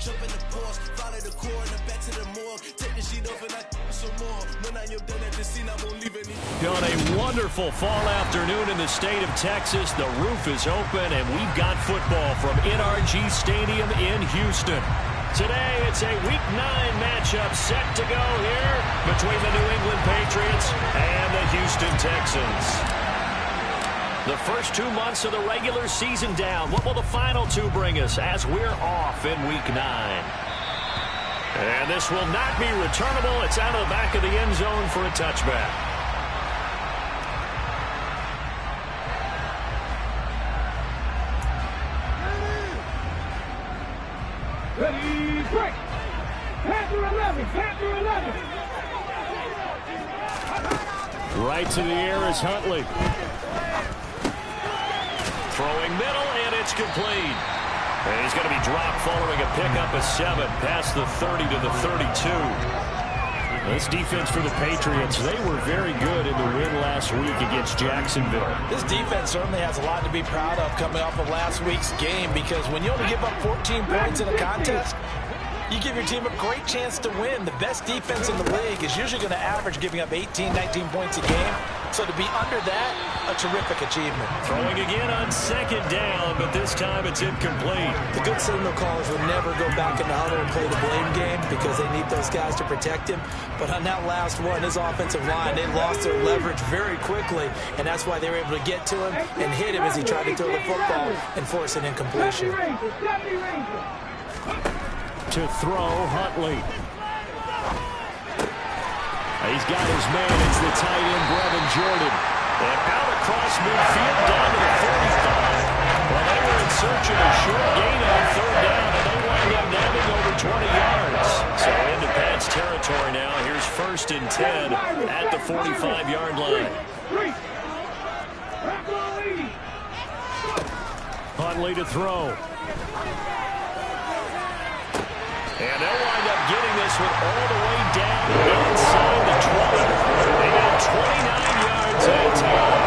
Jump in the Porsche, follow the core and the back to the morgue. Take the sheet off and I some more. When I am done at the scene, I won't leave any. On a wonderful fall afternoon in the state of Texas, the roof is open and we've got football from NRG Stadium in Houston. Today, it's a Week 9 matchup set to go here between the New England Patriots and the Houston Texans. The first 2 months of the regular season down. What will the final 2 bring us as we're off in Week 9? And this will not be returnable. It's out of the back of the end zone for a touchback. Ready, break! Panther 11, Panther 11! Right to the air is Huntley. Throwing middle, and it's complete. And he's going to be dropped following a pickup of 7 past the 30 to the 32. This defense for the Patriots, they were very good in the win last week against Jacksonville. This defense certainly has a lot to be proud of coming off of last week's game, because when you only give up 14 points in a contest, you give your team a great chance to win. The best defense in the league is usually going to average giving up 18, 19 points a game. So to be under that, a terrific achievement. Throwing again on 2nd down, but this time it's incomplete. The good signal callers would never go back in the huddle and play the blame game because they need those guys to protect him. But on that last one, his offensive line, they lost their leverage very quickly, and that's why they were able to get to him and hit him as he tried to throw the football and force an incompletion. To throw, Huntley. He's got his man. It's the tight end, Brevin Jordan. And out across midfield down to the 45. Well, they were in search of a short gain on 3rd down, and they wind up nabbing over 20 yards. So into Pat's territory now. Here's 1st and 10 at the 45-yard line. Huntley to throw. And they'll wind up getting this one all the way down inside the 20. They got 29 yards at time.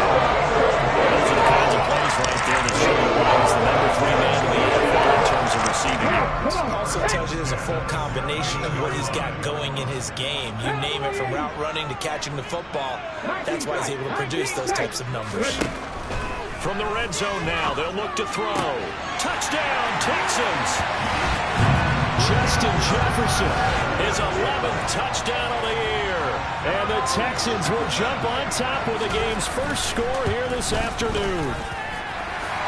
Those are the kinds of plays right there that show you why he's the number 3 man in the NFL in terms of receiving yards. Also tells you there's a full combination of what he's got going in his game. You name it, from route running to catching the football. That's why he's able to produce those types of numbers. From the red zone now, they'll look to throw. Touchdown, Texans! Justin Jefferson, his 11th touchdown of the year. And the Texans will jump on top with the game's first score here this afternoon.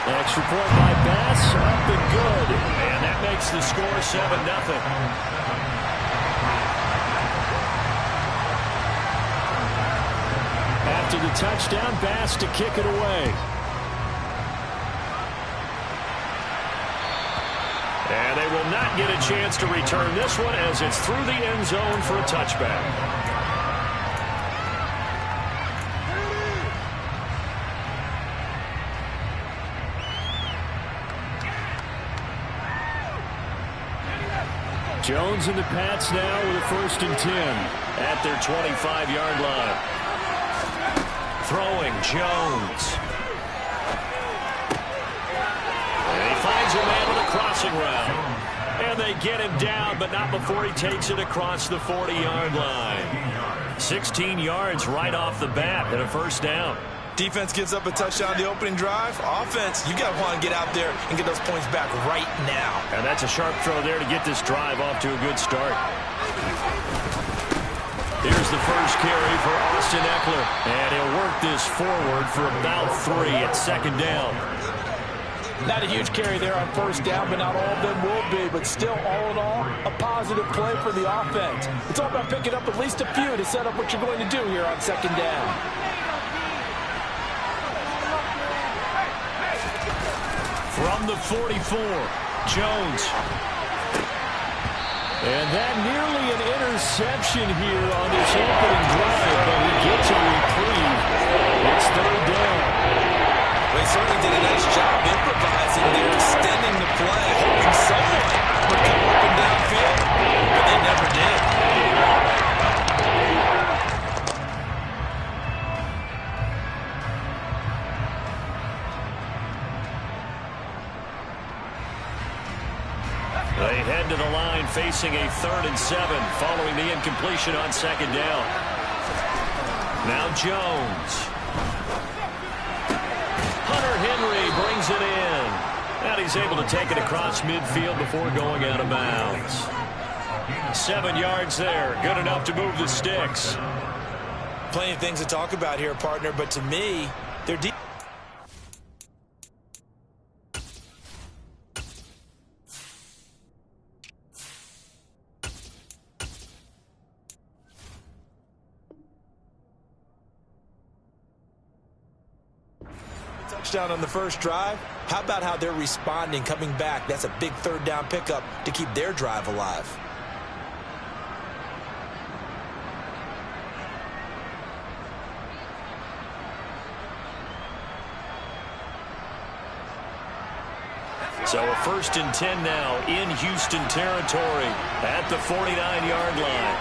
Extra point by Bass, up and good. And that makes the score 7-0. After the touchdown, Bass to kick it away. And they will not get a chance to return this one as it's through the end zone for a touchback. Jones and the Pats now with a 1st and 10 at their 25-yard line. Throwing, Jones. Finds a man with a crossing route. And they get him down, but not before he takes it across the 40-yard line. 16 yards right off the bat and a 1st down. Defense gives up a touchdown the opening drive. Offense, you got to want to get out there and get those points back right now. And that's a sharp throw there to get this drive off to a good start. Here's the first carry for Austin Eckler. And he'll work this forward for about 3 at 2nd down. Not a huge carry there on 1st down, but not all of them will be. But still, all in all, a positive play for the offense. It's all about picking up at least a few to set up what you're going to do here on 2nd down. From the 44, Jones. And that nearly an interception here on this opening drive, but he gets a reprieve. It's 3rd down. They certainly did a nice job improvising there, extending the play, hoping someone would come open downfield, but they never did. They head to the line facing a 3rd and 7 following the incompletion on 2nd down. Now Jones. Hunter Henry brings it in. And he's able to take it across midfield before going out of bounds. 7 yards there. Good enough to move the sticks. Plenty of things to talk about here, partner, but to me, they're deep. Touchdown on the first drive. How about how they're responding, coming back? That's a big 3rd down pickup to keep their drive alive. So a 1st and 10 now in Houston territory at the 49-yard line.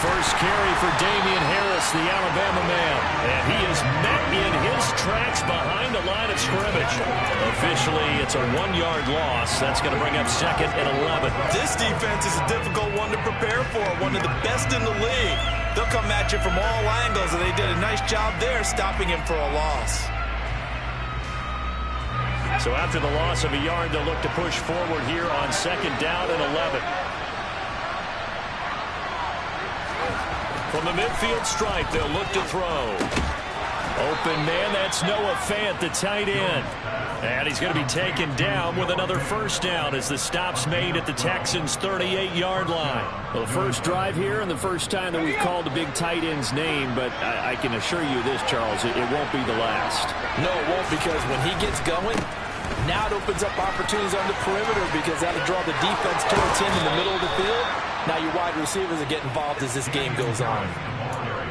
First carry for Damian Harris, the Alabama man. And he is met in his tracks behind the line of scrimmage. Officially, it's a 1-yard loss. That's going to bring up 2nd and 11. This defense is a difficult one to prepare for, one of the best in the league. They'll come at you from all angles, and they did a nice job there stopping him for a loss. So after the loss of a yard, they'll look to push forward here on 2nd down and 11. From the midfield stripe, they'll look to throw. Open man, that's Noah Fant, the tight end. And he's going to be taken down with another 1st down as the stop's made at the Texans' 38-yard line. Well, the first drive here and the first time that we've called a big tight end's name, but I can assure you this, Charles, it won't be the last. No, it won't, because when he gets going, now it opens up opportunities on the perimeter because that'll draw the defense towards him in the middle of the field. Now your wide receivers will get involved as this game goes on.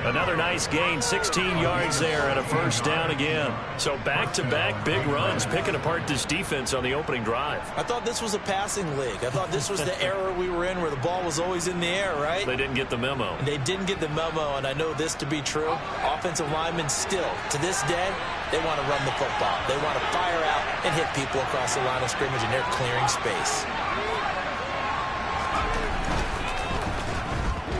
Another nice gain, 16 yards there and a 1st down again. So back-to-back big runs, picking apart this defense on the opening drive. I thought this was a passing league. I thought this was the era we were in where the ball was always in the air, right? They didn't get the memo. They didn't get the memo, and I know this to be true. Offensive linemen still, to this day, they want to run the football. They want to fire out and hit people across the line of scrimmage, and they're clearing space.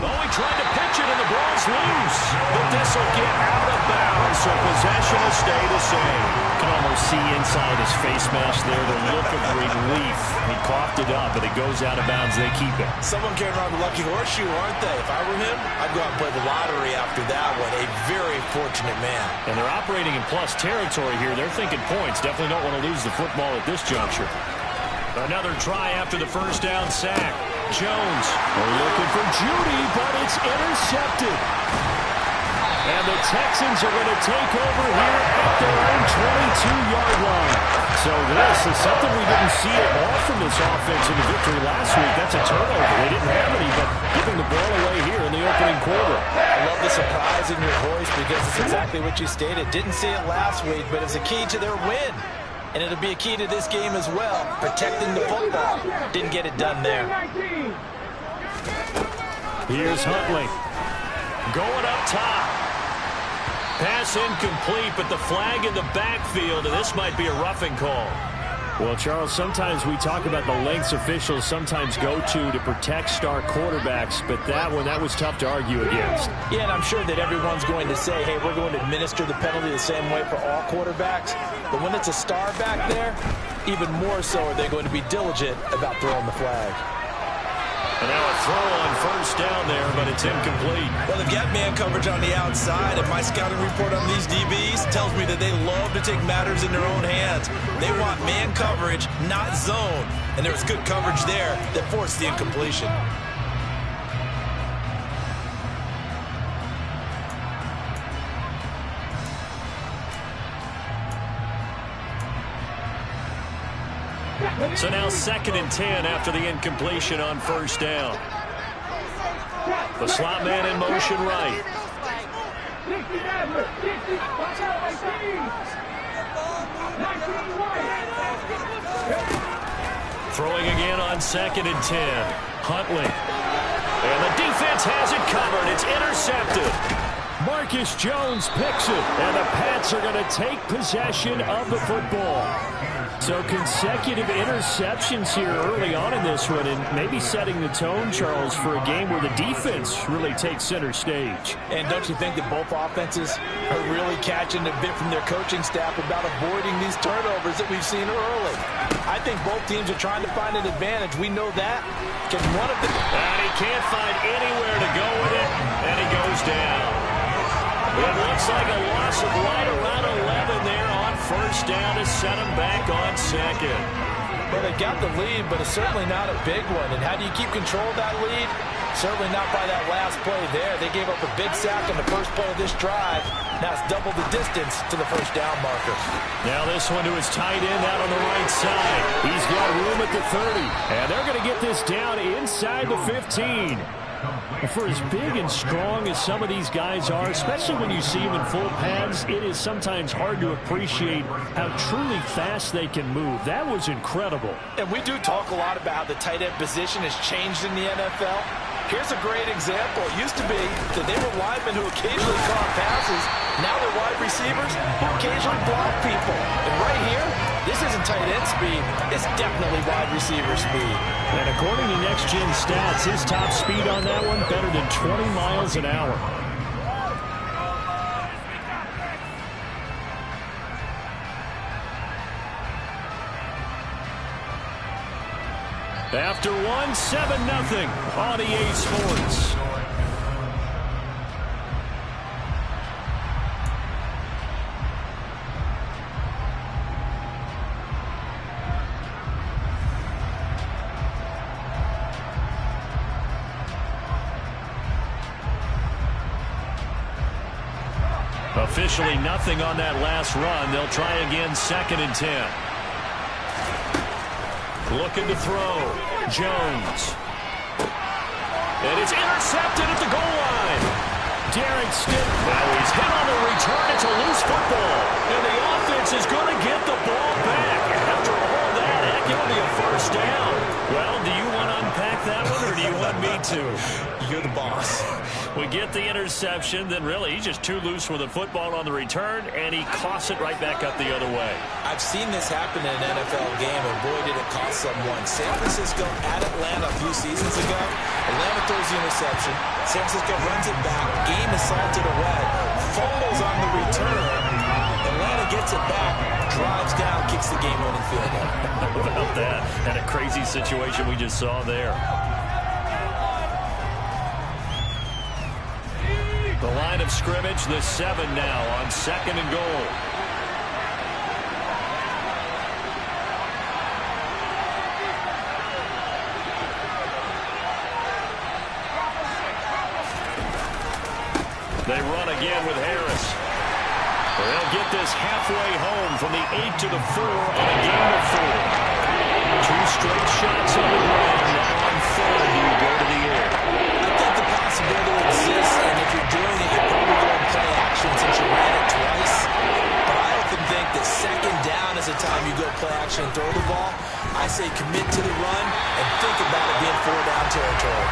Oh, he tried to pitch it, and the ball's loose. But this will get out of bounds, so possession will stay the same. You can almost see inside his face mask there the look of relief. He coughed it up, but it goes out of bounds. They keep it. Someone carrying around the lucky horseshoe, aren't they? If I were him, I'd go out and play the lottery after that one. A very fortunate man. And they're operating in plus territory here. They're thinking points. Definitely don't want to lose the football at this juncture. Another try after the 1st down sack. Jones looking for Judy, but it's intercepted. And the Texans are going to take over here at their own 22-yard line. So this is something we didn't see at all from this offense in the victory last week. That's a turnover. They didn't have any, but giving the ball away here in the opening quarter. I love the surprise in your voice because it's exactly what you stated. Didn't see it last week, but it's a key to their win. And it'll be a key to this game as well, protecting the football. Didn't get it done there. Here's Huntley. Going up top. Pass incomplete, but the flag in the backfield, and this might be a roughing call. Well, Charles, sometimes we talk about the lengths officials sometimes go to protect star quarterbacks, but that one, that was tough to argue against. Yeah, and I'm sure that everyone's going to say, hey, we're going to administer the penalty the same way for all quarterbacks. But when it's a star back there, even more so are they going to be diligent about throwing the flag. And now a throw on 1st down there, but it's incomplete. Well, they've got man coverage on the outside, and my scouting report on these DBs tells me that they love to take matters in their own hands. They want man coverage, not zone. And there was good coverage there that forced the incompletion. So now 2nd and 10 after the incompletion on 1st down. The slot man in motion right. Throwing again on 2nd and 10. Huntley. And the defense has it covered. It's intercepted. Marcus Jones picks it, and the Pats are going to take possession of the football. So consecutive interceptions here early on in this one, and maybe setting the tone, Charles, for a game where the defense really takes center stage. And don't you think that both offenses are really catching a bit from their coaching staff about avoiding these turnovers that we've seen early? I think both teams are trying to find an advantage. We know that. Can one of them... And he can't find anywhere to go with it, and he goes down. It looks like a loss of right around 11 there on first down to set him back on second. Well, they got the lead, but it's certainly not a big one. And how do you keep control of that lead? Certainly not by that last play there. They gave up a big sack on the first play of this drive. Now it's double the distance to the first down marker. Now this one to his tight end out on the right side. He's got room at the 30. And they're going to get this down inside the 15. For as big and strong as some of these guys are, especially when you see them in full pads, it is sometimes hard to appreciate how truly fast they can move. That was incredible. And we do talk a lot about how the tight end position has changed in the NFL. Here's a great example. It used to be that they were linemen who occasionally caught passes. Now they're wide receivers who occasionally block people. And right here, this isn't tight end speed. It's definitely wide receiver speed. And according to Next Gen Stats, his top speed on that one better than 20 miles an hour. After one, 7-0 on EA Sports. Officially nothing on that last run. They'll try again, 2nd and 10. Looking to throw. Jones. And it's intercepted at the goal line. Derek Stitt. Now he's hit on the return. It's a loose football. And the offense is going to get the ball back. After all that, heck, it'll be a first down. Well, do you want to unpack that one, or do you want me to? You're the boss. We get the interception, then really he's just too loose with the football on the return, and he coughs it right back up the other way. I've seen this happen in an NFL game, and boy, did it cost someone. San Francisco at Atlanta a few seasons ago. Atlanta throws the interception. San Francisco runs it back. Game is salted away. Fumbles on the return. Atlanta gets it back, drives down, kicks the game-winning field goal. How about that? And a crazy situation we just saw there. The line of scrimmage, the 7 now on 2nd and goal. They run again with Harris. They'll get this halfway home from the 8 to the 4 on a game of 4. 2 straight shots on the ground. Now on 3rd, you go to the air. I think the possibility exists, and if you're doing it, you're probably going to play action since you ran it twice. But I often think that 2nd down is the time you go play action and throw the ball. I say commit to the run and think about it being 4-down territory.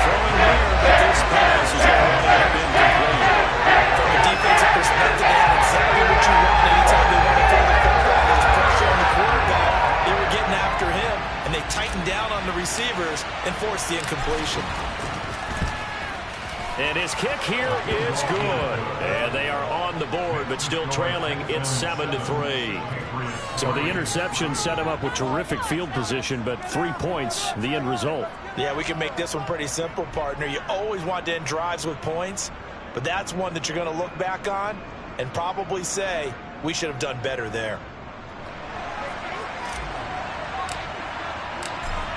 Throwing there, but this pass is going to have been complete. From a defensive perspective, they have exactly what you want anytime they want to throw the football. There's pressure on the quarterback. They were getting after him, and they tightened down on the receivers and forced the incompletion. And his kick here is good. And they are on the board, but still trailing. It's 7-3. So the interception set him up with terrific field position, but 3 points, the end result. Yeah, we can make this one pretty simple, partner. You always want to end drives with points, but that's one that you're going to look back on and probably say, we should have done better there.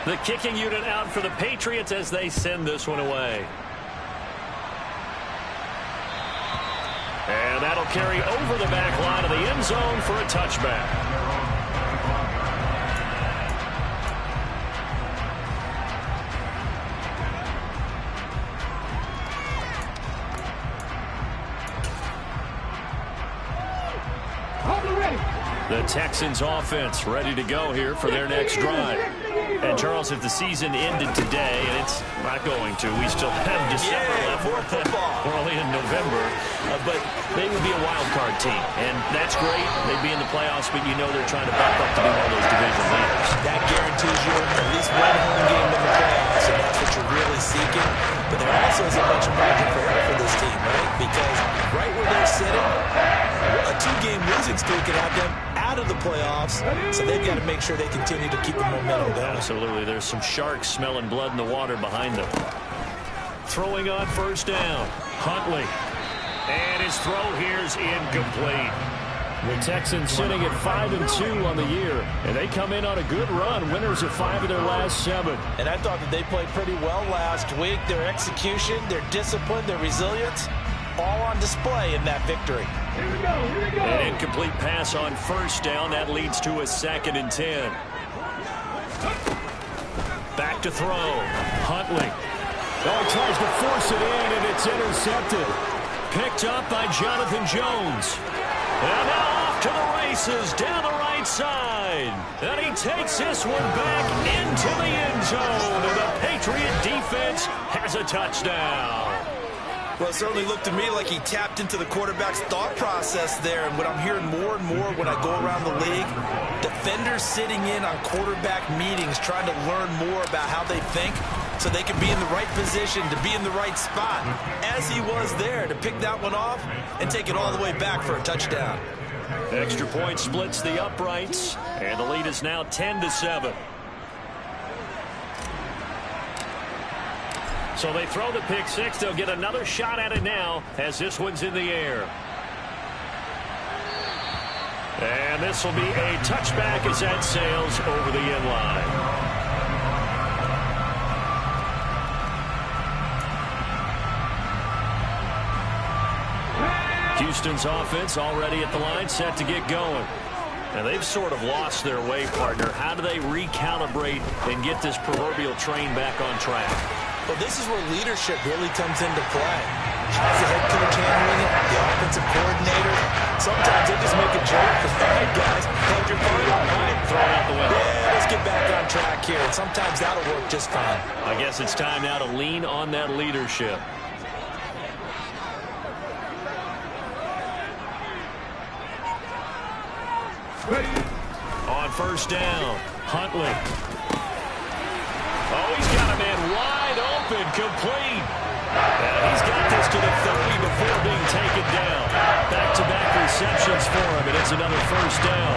The kicking unit out for the Patriots as they send this one away. And that'll carry over the back line of the end zone for a touchback. The Texans offense ready to go here for their next drive. And, Charles, if the season ended today, and it's not going to, we still have December left. More football. We're only in November. But they would be a wild card team. And that's great. They'd be in the playoffs, but you know they're trying to bump up to be one of those division leaders. That guarantees you at least one home game in the playoffs, and that's what you're really seeking. But there also isn't much margin for error for this team, right? Because right where they're sitting, a 2-game losing streak can have them out of the playoffs, so they've got to make sure they continue to keep the momentum going. Absolutely. There's some sharks smelling blood in the water behind them. Throwing on first down. Huntley. And his throw here is incomplete. The Texans sitting at 5-2 on the year, and they come in on a good run, winners of 5 of their last 7. And I thought that they played pretty well last week. Their execution, their discipline, their resilience, all on display in that victory. Here we go. Here we go. An incomplete pass on first down. That leads to a 2nd and 10. Back to throw. Huntley. Oh, he tries to force it in, and it's intercepted. Picked up by Jonathan Jones. And now off to the races down the right side. And he takes this one back into the end zone. And the Patriot defense has a touchdown. Well, it certainly looked to me like he tapped into the quarterback's thought process there. And what I'm hearing more and more when I go around the league, defenders sitting in on quarterback meetings trying to learn more about how they think so they can be in the right position to be in the right spot, as he was there to pick that one off and take it all the way back for a touchdown. Extra point splits the uprights, and the lead is now 10-7. So they throw the pick six. They'll get another shot at it now as this one's in the air. And this will be a touchback as that sails over the end line. Houston's offense already at the line, set to get going. And they've sort of lost their way, partner. How do they recalibrate and get this proverbial train back on track? Well, this is where leadership really comes into play. How's the head coach handling it? The offensive coordinator? Sometimes they just make a joke because, all right, guys, hold your phone up, right? Throw it out the window. Yeah, let's get back on track here. And sometimes that'll work just fine. I guess it's time now to lean on that leadership. Ready. On first down, Huntley. Oh, he's got a man wide open, complete. And he's got this to the 30 before being taken down. Back-to-back receptions for him, and it's another first down.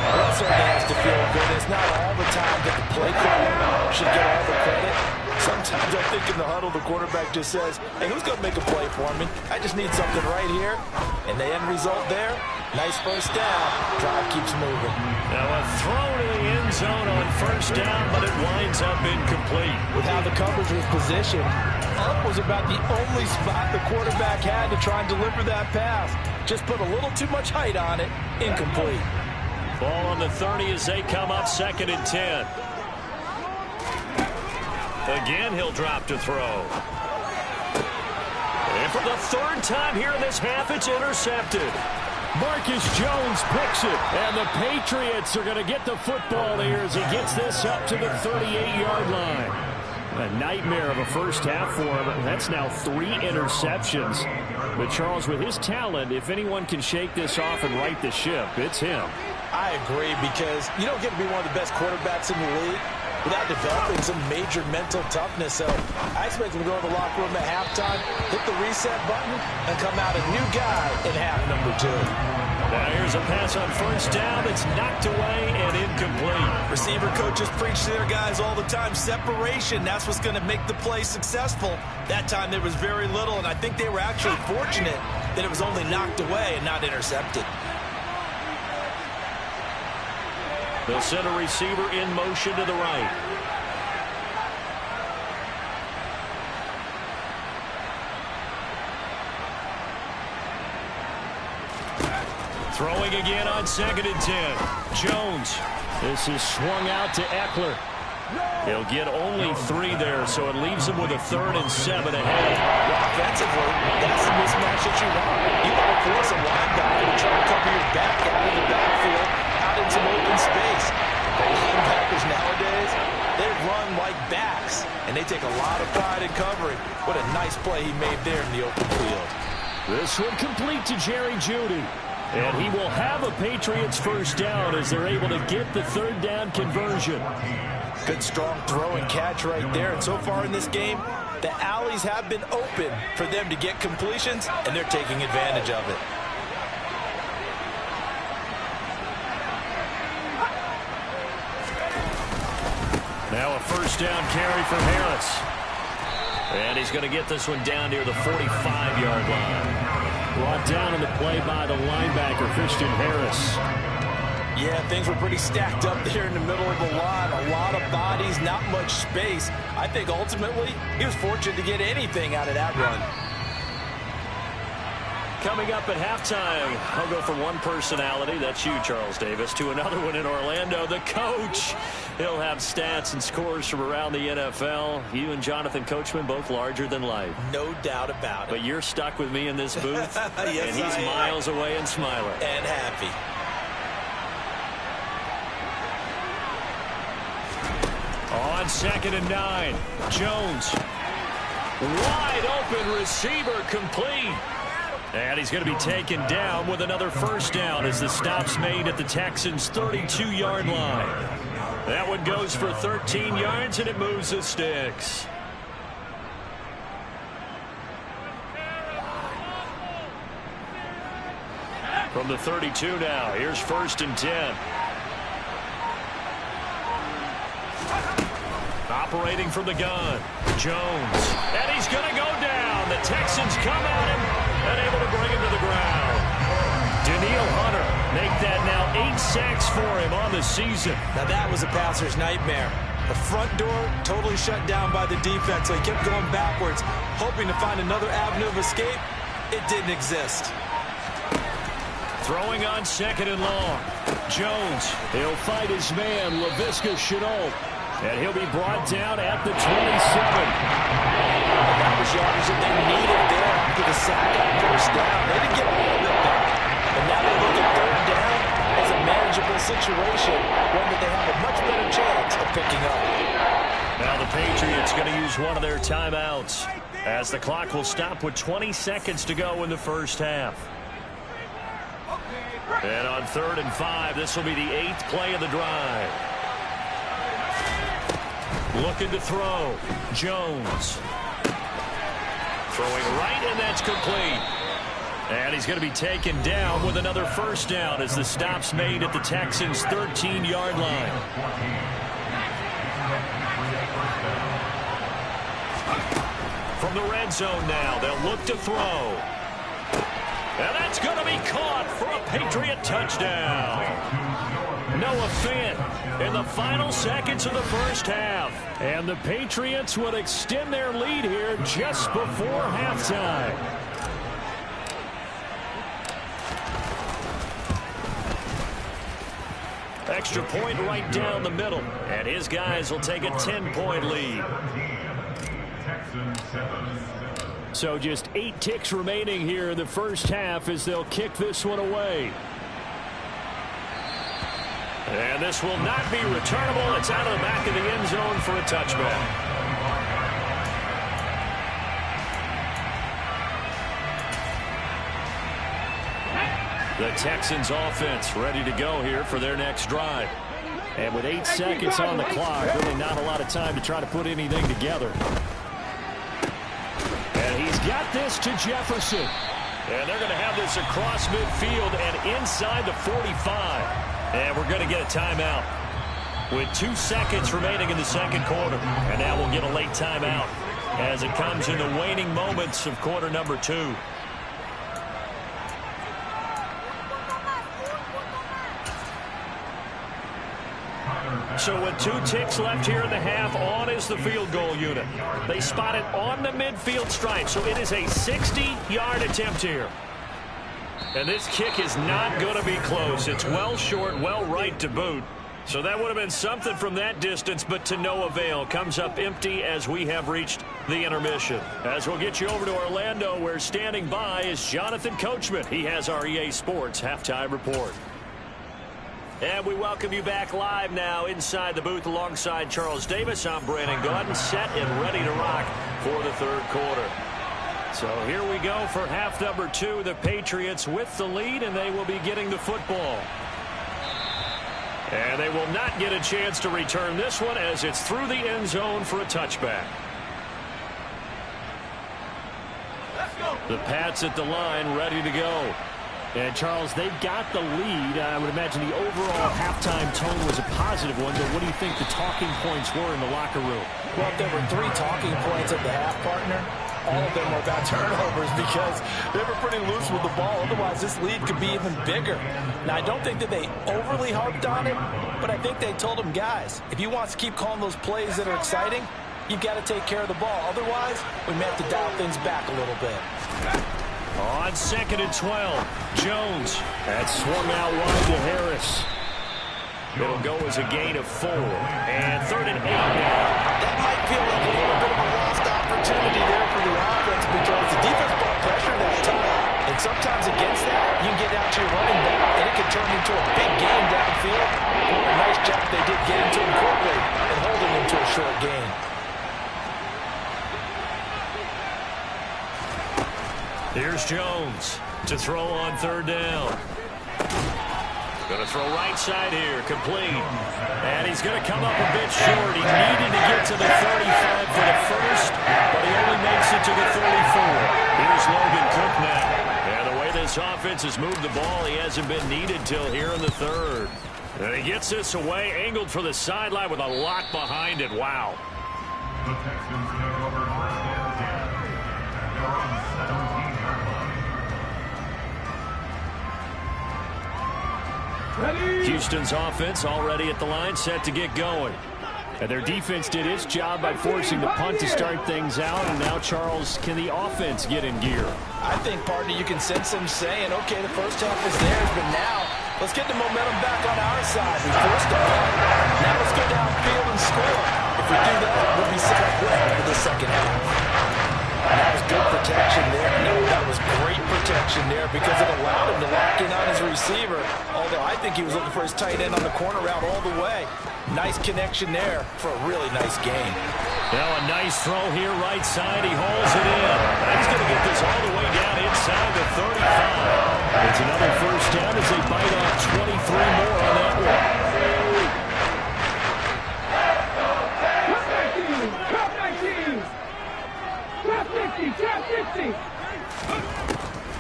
Well, that certainly has to feel good. It's not all the time that the play caller should get all the credit. Sometimes I think in the huddle, the quarterback just says, hey, who's going to make a play for me? I just need something right here. And the end result there, nice first down. Drive keeps moving. Now a throw to the end zone on first down, but it winds up incomplete. With how the coverage was positioned, up was about the only spot the quarterback had to try and deliver that pass. Just put a little too much height on it. Incomplete. Ball on the 30 as they come up 2nd and 10. Again, he'll drop to throw. And for the 3rd time here in this half, it's intercepted. Marcus Jones picks it, and the Patriots are going to get the football here as he gets this up to the 38-yard line. A nightmare of a first half for him. That's now 3 interceptions. But Charles, with his talent, if anyone can shake this off and right the ship, it's him. I agree, because you don't get to be one of the best quarterbacks in the league without developing some major mental toughness. So I expect him to go to the locker room at halftime, hit the reset button, and come out a new guy in half number 2. Now here's a pass on first down that's knocked away and incomplete. Receiver coaches preach to their guys all the time. Separation, that's what's going to make the play successful. That time there was very little, and I think they were actually fortunate that it was only knocked away and not intercepted. They'll send a receiver in motion to the right. Throwing again on 2nd and 10. Jones. This is swung out to Eckler. He'll get only 3 there, so it leaves him with a 3rd and 7 ahead. Offensively, that's the mismatch that you want. You want to force a linebacker to try to cover your back out of the backfield, out in some open space. The linebackers nowadays, they take a lot of pride in covering. What a nice play he made there in the open field. This one complete to Jerry Jeudy. And he will have a Patriots first down as they're able to get the third down conversion. Good strong throw and catch right there. And so far in this game, the alleys have been open for them to get completions, and they're taking advantage of it. Now a first down carry for Harris. And he's going to get this one down near the 45-yard line. Brought down in the play by the linebacker, Christian Harris. Yeah, things were pretty stacked up there in the middle of the line. A lot of bodies, not much space. I think ultimately he was fortunate to get anything out of that run. Coming up at halftime, I'll go from one personality, that's you, Charles Davis, to another one in Orlando, the coach. He'll have stats and scores from around the NFL. You and Jonathan Coachman, both larger than life. No doubt about it. But you're stuck with me in this booth, Yes, and he's miles away and smiling. And happy. On 2nd and 9, Jones. Wide open receiver complete. And he's going to be taken down with another first down as the stop's made at the Texans' 32-yard line. That one goes for 13 yards, and it moves the sticks. From the 32 now, here's 1st and 10. Operating from the gun, Jones. And he's going to go down. The Texans come at him and able to bring him to the ground. Daniil Hunter make that now 8 sacks for him on the season. Now that was a passer's nightmare. The front door totally shut down by the defense, so he kept going backwards, hoping to find another avenue of escape. It didn't exist. Throwing on 2nd and long. Jones, He'll fight his man, Laviska Shenault. And he'll be brought down at the 27. That was yardage that they needed there after the sack on first down. They didn't get all of it back. And now they look at 3rd down as a manageable situation, one that they have a much better chance of picking up. now the Patriots going to use one of their timeouts as the clock will stop with 20 seconds to go in the first half. And on 3rd and 5, this will be the 8th play of the drive. Looking to throw. Jones. Throwing right, and that's complete. And he's going to be taken down with another first down as the stop's made at the Texans' 13-yard line. From the red zone now, they'll look to throw. And that's going to be caught for a Patriot touchdown. Noah Fant in the final seconds of the first half. And the Patriots will extend their lead here just before halftime. Extra point right down the middle. And his guys will take a 10-point lead. So just 8 ticks remaining here in the first half as they'll kick this one away. And this will not be returnable. It's out of the back of the end zone for a touchback. The Texans offense ready to go here for their next drive. And with 8 seconds on the clock, really not a lot of time to try to put anything together. And he's got this to Jefferson. And they're going to have this across midfield and inside the 45. And we're going to get a timeout with 2 seconds remaining in the second quarter. And now we'll get a late timeout as it comes in the waning moments of quarter number 2. So with 2 ticks left here in the half, on is the field goal unit. They spot it on the midfield stripe, so it is a 60-yard attempt here. And this kick is not going to be close. It's well short, well right to boot. So that would have been something from that distance, but to no avail. Comes up empty as we have reached the intermission. As we'll get you over to Orlando, where standing by is Jonathan Coachman. He has our EA Sports halftime report. And we welcome you back live now inside the booth alongside Charles Davis. I'm Brandon Gaudin, set and ready to rock for the third quarter. So here we go for half number 2. The Patriots with the lead, and they will be getting the football. And they will not get a chance to return this one as it's through the end zone for a touchback. The Pats at the line, ready to go. And, Charles, they've got the lead. I would imagine the overall halftime tone was a positive one, but what do you think the talking points were in the locker room? Well, there were 3 talking points at the half, partner. All of them were about turnovers because they were pretty loose with the ball. Otherwise, this lead could be even bigger. Now, I don't think that they overly harped on it, but I think they told them, guys, if you want to keep calling those plays that are exciting, you've got to take care of the ball. Otherwise, we may have to dial things back a little bit. On 2nd and 12, Jones. That swung out wide to Harris. It'll go as a gain of 4. And 3rd and 8 now. That might feel like a little bit of a lost opportunity there for the offense because the defense brought pressure that time. And sometimes against that, you can get out to your running back, and it can turn into a big game downfield. What a nice job they did getting to him quickly and holding him to a short gain. Here's Jones to throw on 3rd down. Going to throw right side here, complete. And he's going to come up a bit short. He needed to get to the 35 for the first, but he only makes it to the 34. Here's Logan Cook now. And the way this offense has moved the ball, he hasn't been needed till here in the 3rd. And he gets this away, angled for the sideline with a lock behind it. Wow. The Texans take over first and 10 at their own 17-yard line. Houston's offense already at the line, set to get going. And their defense did its job by forcing the punt to start things out. And now, Charles, can the offense get in gear? I think, partner, you can sense them saying, okay, the first half is theirs, but now let's get the momentum back on our side. We forced the punt. Now let's go downfield and score. If we do that, we'll be set up well for the second half. That was good protection there. No, that was great protection there because it allowed him to lock in on his receiver. Although I think he was looking for his tight end on the corner route all the way. Nice connection there for a really nice gain. Now a nice throw here, right side. He hauls it in. He's going to get this all the way down inside the 35. It's another first down as they bite off 23 more on that one.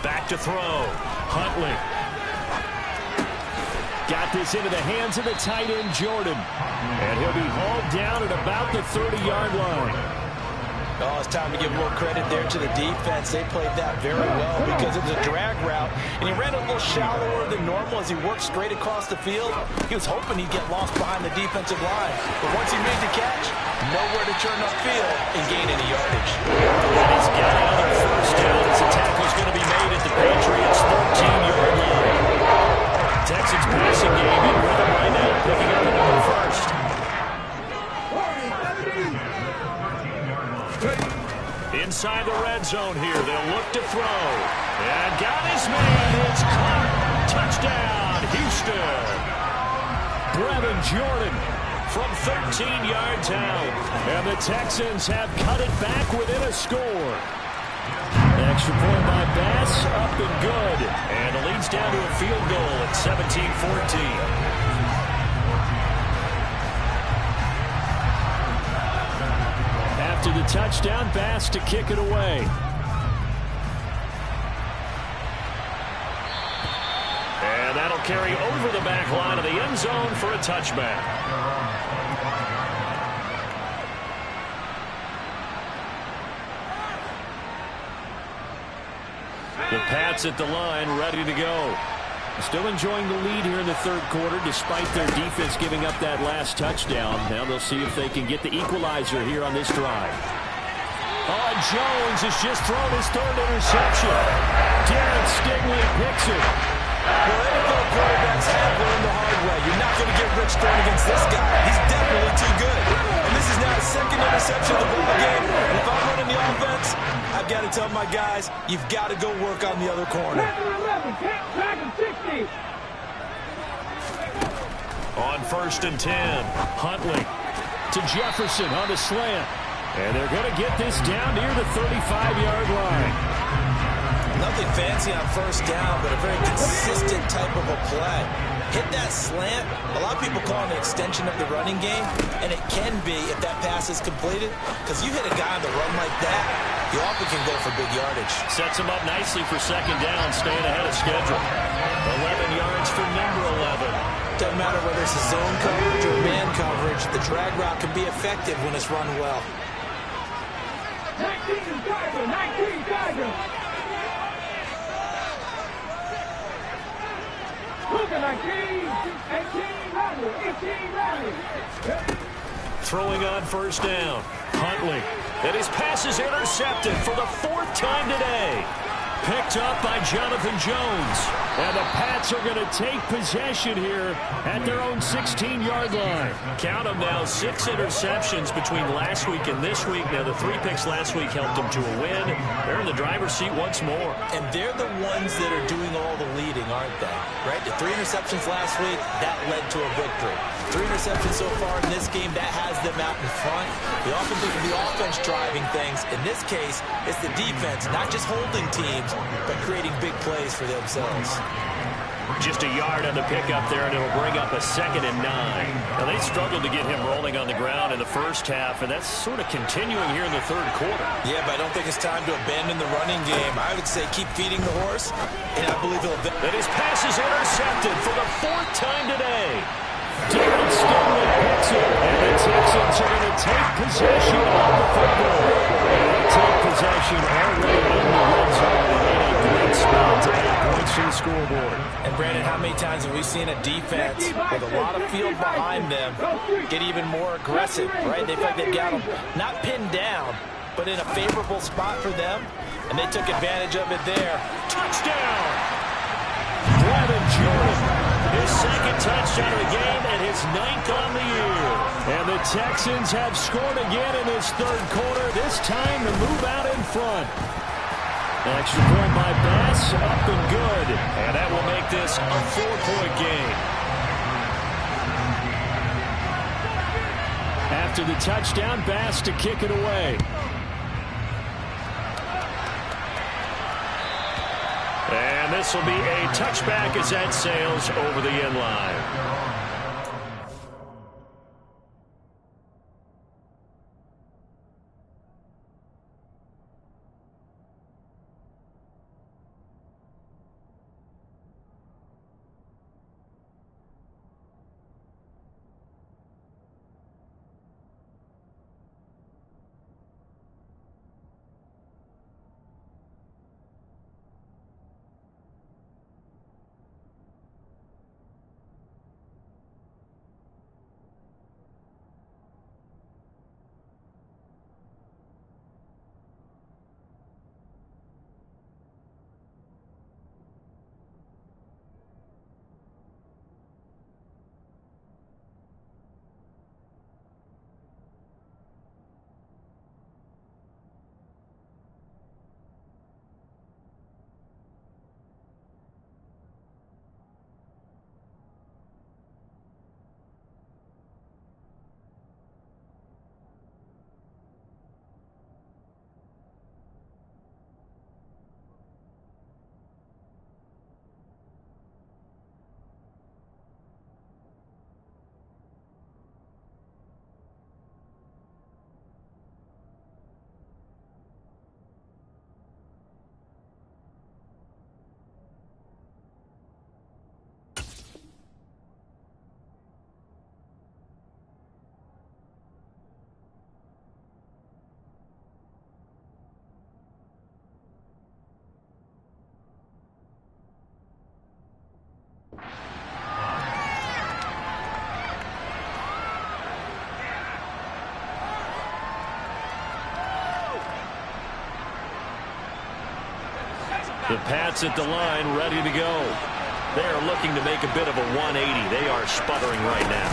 Back to throw. Huntley. Got this into the hands of the tight end, Jordan. And he'll be hauled down at about the 30-yard line. Oh, it's time to give a little credit there to the defense. They played that very well because it was a drag route. And he ran a little shallower than normal as he worked straight across the field. He was hoping he'd get lost behind the defensive line. But once he made the catch, nowhere to turn upfield and gain any yardage. And he's got another first down as the tackle's going to be made at the Patriots' 13-yard line. Texans passing game in rhythm right now, picking up another first. Inside the red zone here, they'll look to throw. And got his man, it's caught. Touchdown, Houston. Brevin Jordan from 13 yards out. And the Texans have cut it back within a score. Extra point by Bass, up and good. And it leads down to a field goal at 17-14. After the touchdown, Bass to kick it away. And that'll carry over the back line of the end zone for a touchback. The Pats at the line, ready to go. Still enjoying the lead here in the third quarter despite their defense giving up that last touchdown. Now they'll see if they can get the equalizer here on this drive. Oh, Jones has just thrown his third interception. Darren Stingley picks it. Well, NFL quarterbacks have learned the hard way. You're not going to get rich throwing against this guy. He's definitely too good. And this is now his second interception of the ball game. And if I'm running the offense, I've got to tell my guys, you've got to go work on the other corner. 1st and 10. Huntley to Jefferson on the slant. And they're going to get this down near the 35-yard line. Nothing fancy on 1st down, but a very consistent type of a play. Hit that slant. A lot of people call it an extension of the running game, and it can be if that pass is completed, because you hit a guy on the run like that, you often can go for big yardage. Sets him up nicely for 2nd down, staying ahead of schedule. 11 yards for number 11. Doesn't matter whether it's a zone coverage or man coverage, the drag route can be effective when it's run well. 19 Tiger. Look at 18 rally. Throwing on 1st down. Huntley. And his pass is intercepted for the 4th time today. Picked up by Jonathan Jones. And the Pats are going to take possession here at their own 16-yard line. Count them now, 6 interceptions between last week and this week. Now, the 3 picks last week helped them to a win. They're in the driver's seat once more. And they're the ones that are doing all the leading, aren't they? Right? The 3 interceptions last week, that led to a victory. 3 interceptions so far in this game, that has them out in front. We often think of the offense driving things. In this case, it's the defense, not just holding teams, but creating big plays for themselves. Just a yard on the pickup there, and it'll bring up a 2nd and 9. Now, they struggled to get him rolling on the ground in the 1st half, and that's sort of continuing here in the 3rd quarter. Yeah, but I don't think it's time to abandon the running game. I would say keep feeding the horse, and I believe he'll... And his pass is intercepted for the 4th time today. David Stingley picks it, and the Texans are going to take possession of the football. They take possession already in the red zone in a great spot to add points to the scoreboard. And Brandon, how many times have we seen a defense with a lot of field behind them get even more aggressive, right? They feel like they've got them not pinned down, but in a favorable spot for them, and they took advantage of it there. Touchdown! Brandon Jordan. His 2nd touchdown of the game and his 9th on the year. And the Texans have scored again in this 3rd quarter, this time to move out in front. Extra point by Bass, up and good. And that will make this a 4-point game. After the touchdown, Bass to kick it away. And this will be a touchback as that sails over the end line. The Pats at the line, ready to go. They are looking to make a bit of a 180. They are sputtering right now.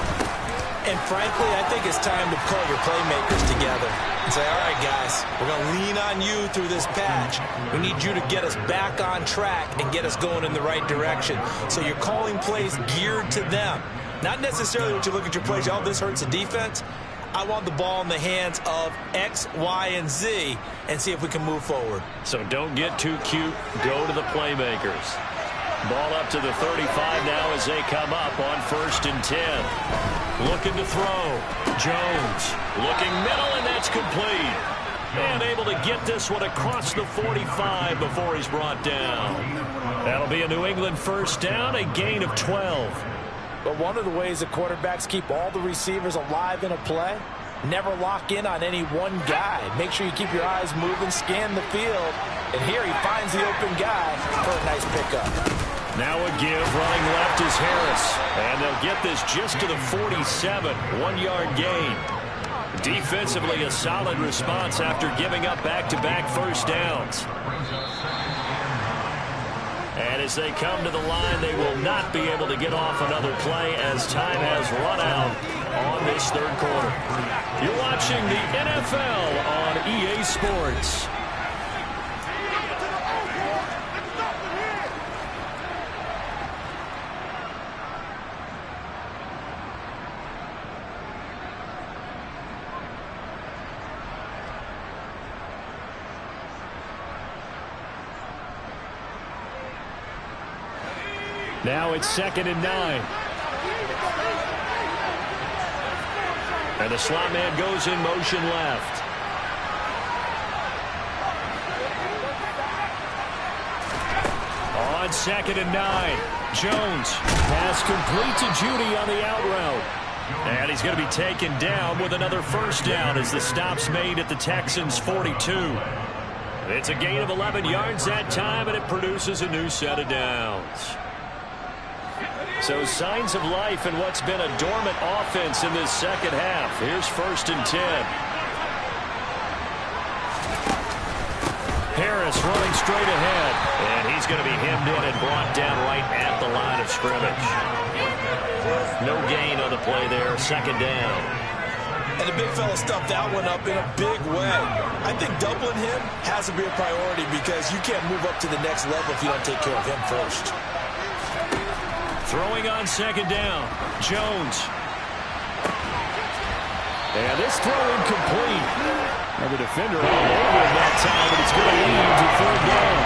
And frankly, I think it's time to call your playmakers together and say, all right, guys, we're going to lean on you through this patch. We need you to get us back on track and get us going in the right direction. So you're calling plays geared to them. Not necessarily what you look at your plays, oh, this hurts the defense. I want the ball in the hands of X, Y, and Z and see if we can move forward. So don't get too cute. Go to the playmakers. Ball up to the 35 now as they come up on 1st and 10. Looking to throw. Jones looking middle, and that's complete. And able to get this one across the 45 before he's brought down. That'll be a New England first down, a gain of 12. But one of the ways that quarterbacks keep all the receivers alive in a play, never lock in on any one guy. Make sure you keep your eyes moving, scan the field. And here he finds the open guy for a nice pickup. Now a give, running left is Harris. And they'll get this just to the 47, 1-yard gain. Defensively, a solid response after giving up back-to-back first downs. And as they come to the line, they will not be able to get off another play as time has run out on this third quarter. You're watching the NFL on EA Sports. Now it's 2nd and 9. And the slot man goes in motion left. On 2nd and 9. Jones. Pass complete to Judy on the out route. And he's going to be taken down with another first down as the stop's made at the Texans' 42. It's a gain of 11 yards that time, and it produces a new set of downs. So signs of life in what's been a dormant offense in this second half. Here's 1st and 10. Harris running straight ahead. And he's going to be hemmed in and brought down right at the line of scrimmage. No gain on the play there. 2nd down. And the big fella stuffed that one up in a big way. I think doubling him has to be a priority because you can't move up to the next level if you don't take care of him first. Throwing on 2nd down. Jones. And this throw incomplete. And the defender all over him that time, but it's going to lead to 3rd down.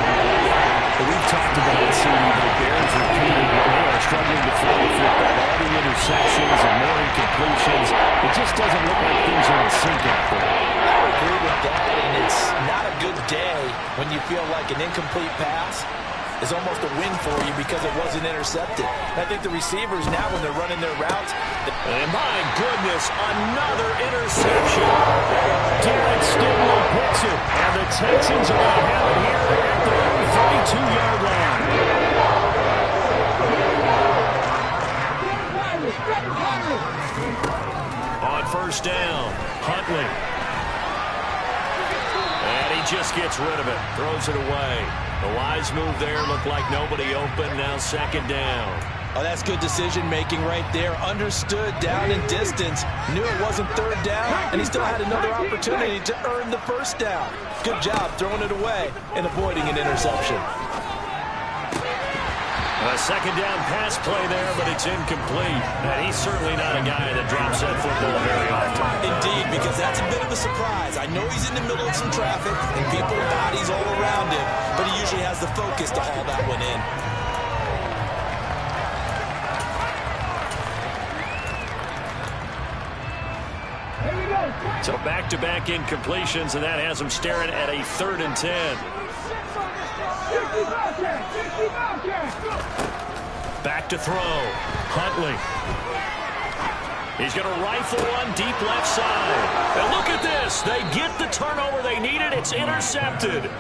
We've talked about it, CD, the Bears repeated when they are struggling to throw the football. All the interceptions and more incompletions. It just doesn't look like things are in sync out there. I agree with that, and it's not a good day when you feel like an incomplete pass is almost a win for you because it wasn't intercepted. I think the receivers now, when they're running their routes... And my goodness, another interception. Derek Stingley picks it, and the Texans are going to have it here at the 32-yard line. On 1st down, Huntley. And he just gets rid of it, throws it away. The wise move there, looked like nobody open, now 2nd down. Oh, that's good decision-making right there. Understood down and distance. Knew it wasn't 3rd down, and he still had another opportunity to earn the 1st down. Good job throwing it away and avoiding an interception. A 2nd down pass play there, but it's incomplete. And he's certainly not a guy that drops that football very often. Indeed, because that's a bit of a surprise. I know he's in the middle of some traffic and people and bodies all around him, but he usually has the focus to haul that one in. So back-to-back incompletions, and that has him staring at a 3rd and 10. Back to throw. Huntley. He's going to rifle one deep left side. And look at this. They get the turnover they needed. It's intercepted.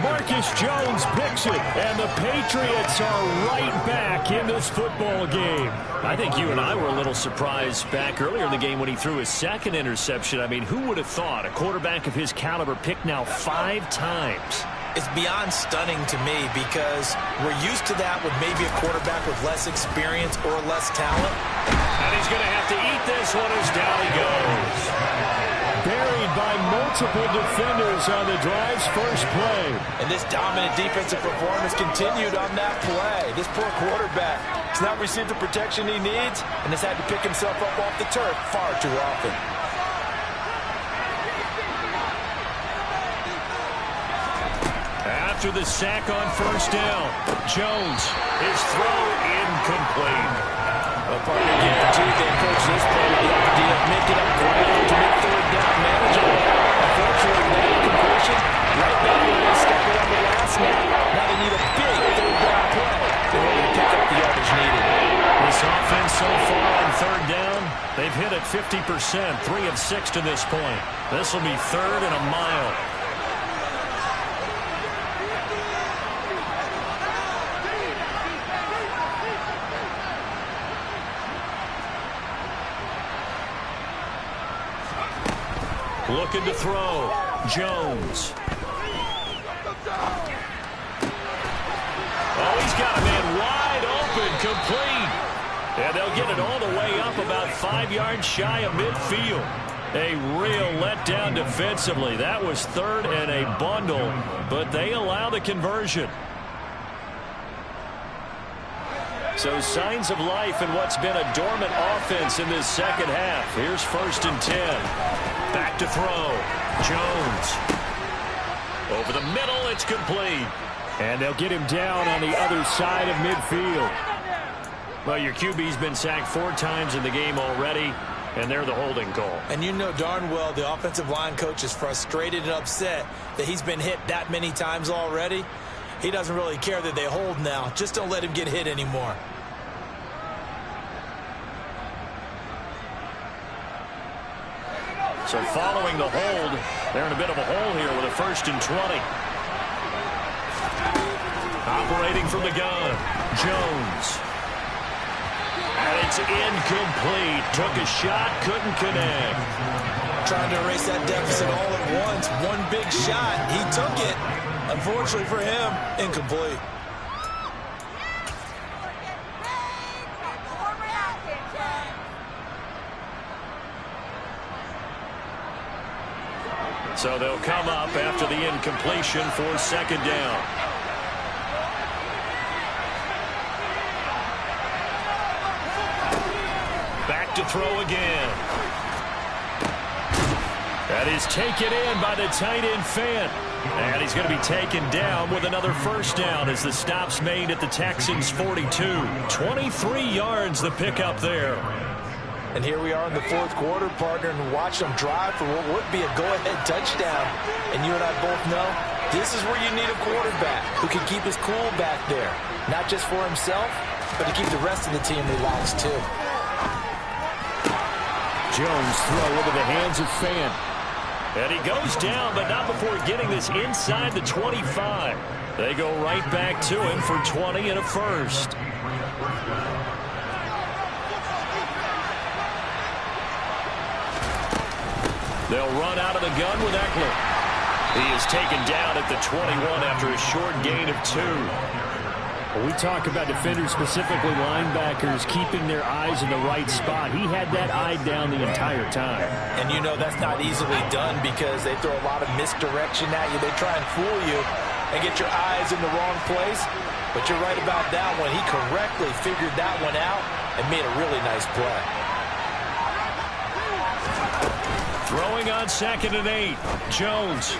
Marcus Jones picks it, and the Patriots are right back in this football game. I think you and I were a little surprised back earlier in the game when he threw his 2nd interception. I mean, who would have thought a quarterback of his caliber picked now 5 times? It's beyond stunning to me because we're used to that with maybe a quarterback with less experience or less talent. And he's going to have to eat this one as down he goes. Buried by multiple defenders on the drive's first play. And this dominant defensive performance continued on that play. This poor quarterback has not received the protection he needs and has had to pick himself up off the turf far too often. After the sack on first down, Jones, his throw incomplete. Well, partner, guaranteed they approach this play with the idea of making up ground to make third down manageable. Unfortunately, that incompletion, right back where they stuck it on the last snap. Now they need a big third down play in order to pick up the yardage needed. This offense so far on third down, they've hit it 50%, 3 of 6 to this point. This will be 3rd and a mile. Looking to throw. Jones. Oh, he's got a man wide open, complete. And they'll get it all the way up about 5 yards shy of midfield. A real letdown defensively. That was 3rd and a bundle, but they allow the conversion. So signs of life in what's been a dormant offense in this second half. Here's 1st and 10. Back to throw. Jones. Over the middle, it's complete. And they'll get him down on the other side of midfield. Well, your QB's been sacked 4 times in the game already, and they're the holding call. And you know darn well the offensive line coach is frustrated and upset that he's been hit that many times already. He doesn't really care that they hold now. Just don't let him get hit anymore. So following the hold, they're in a bit of a hole here with a 1st and 20. Operating from the gun, Jones. And it's incomplete. Took a shot, couldn't connect. Trying to erase that deficit all at once. One big shot. He took it. Unfortunately for him, incomplete. So they'll come up after the incompletion for 2nd down. Back to throw again. That is taken in by the tight end Fant. And he's going to be taken down with another 1st down as the stop's made at the Texans' 42. 23 yards the pickup there. And here we are in the 4th quarter, partner, and watch them drive for what would be a go-ahead touchdown. And you and I both know this is where you need a quarterback who can keep his cool back there. Not just for himself, but to keep the rest of the team relaxed too. Jones throw into the hands of Fant. And he goes down, but not before getting this inside the 25. They go right back to him for 20 and a 1st. They'll run out of the gun with Eckler. He is taken down at the 21 after a short gain of 2. When we talk about defenders, specifically linebackers, keeping their eyes in the right spot. He had that eye down the entire time. And you know that's not easily done because they throw a lot of misdirection at you. They try and fool you and get your eyes in the wrong place. But you're right about that one. He correctly figured that one out and made a really nice play. Throwing on 2nd and 8. Jones.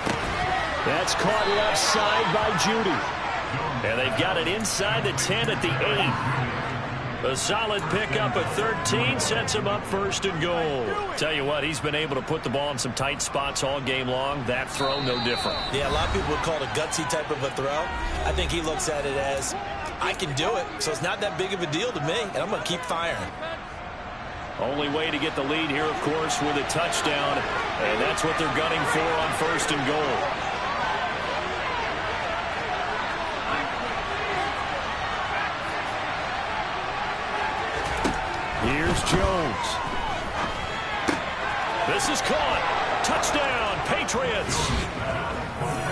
That's caught left side by Judy. And they've got it inside the 10 at the 8. A solid pickup at 13 sets him up 1st and goal. Tell you what, he's been able to put the ball in some tight spots all game long. That throw, no different. Yeah, a lot of people would call it a gutsy type of a throw. I think he looks at it as, I can do it, so it's not that big of a deal to me, and I'm going to keep firing. Only way to get the lead here, of course, with a touchdown. And that's what they're gunning for on 1st and goal. Here's Jones. This is caught. Touchdown, Patriots.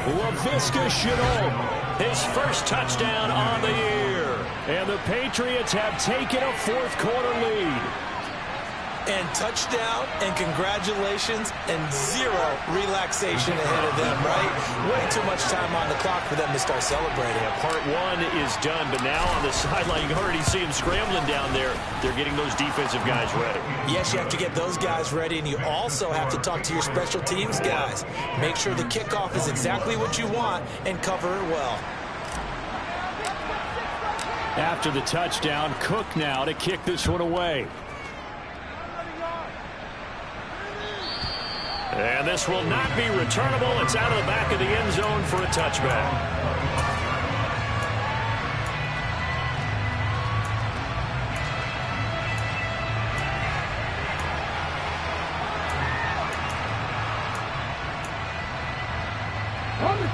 LaVisca Chenault, his 1st touchdown on the year. And the Patriots have taken a 4th quarter lead. And touchdown, and congratulations, and zero relaxation ahead of them, right? Way too much time on the clock for them to start celebrating. Yeah, part one is done, but now on the sideline, you can already see them scrambling down there. They're getting those defensive guys ready. Yes, you have to get those guys ready, and you also have to talk to your special teams guys. Make sure the kickoff is exactly what you want and cover it well. After the touchdown, Cook now to kick this one away. And this will not be returnable. It's out of the back of the end zone for a touchback.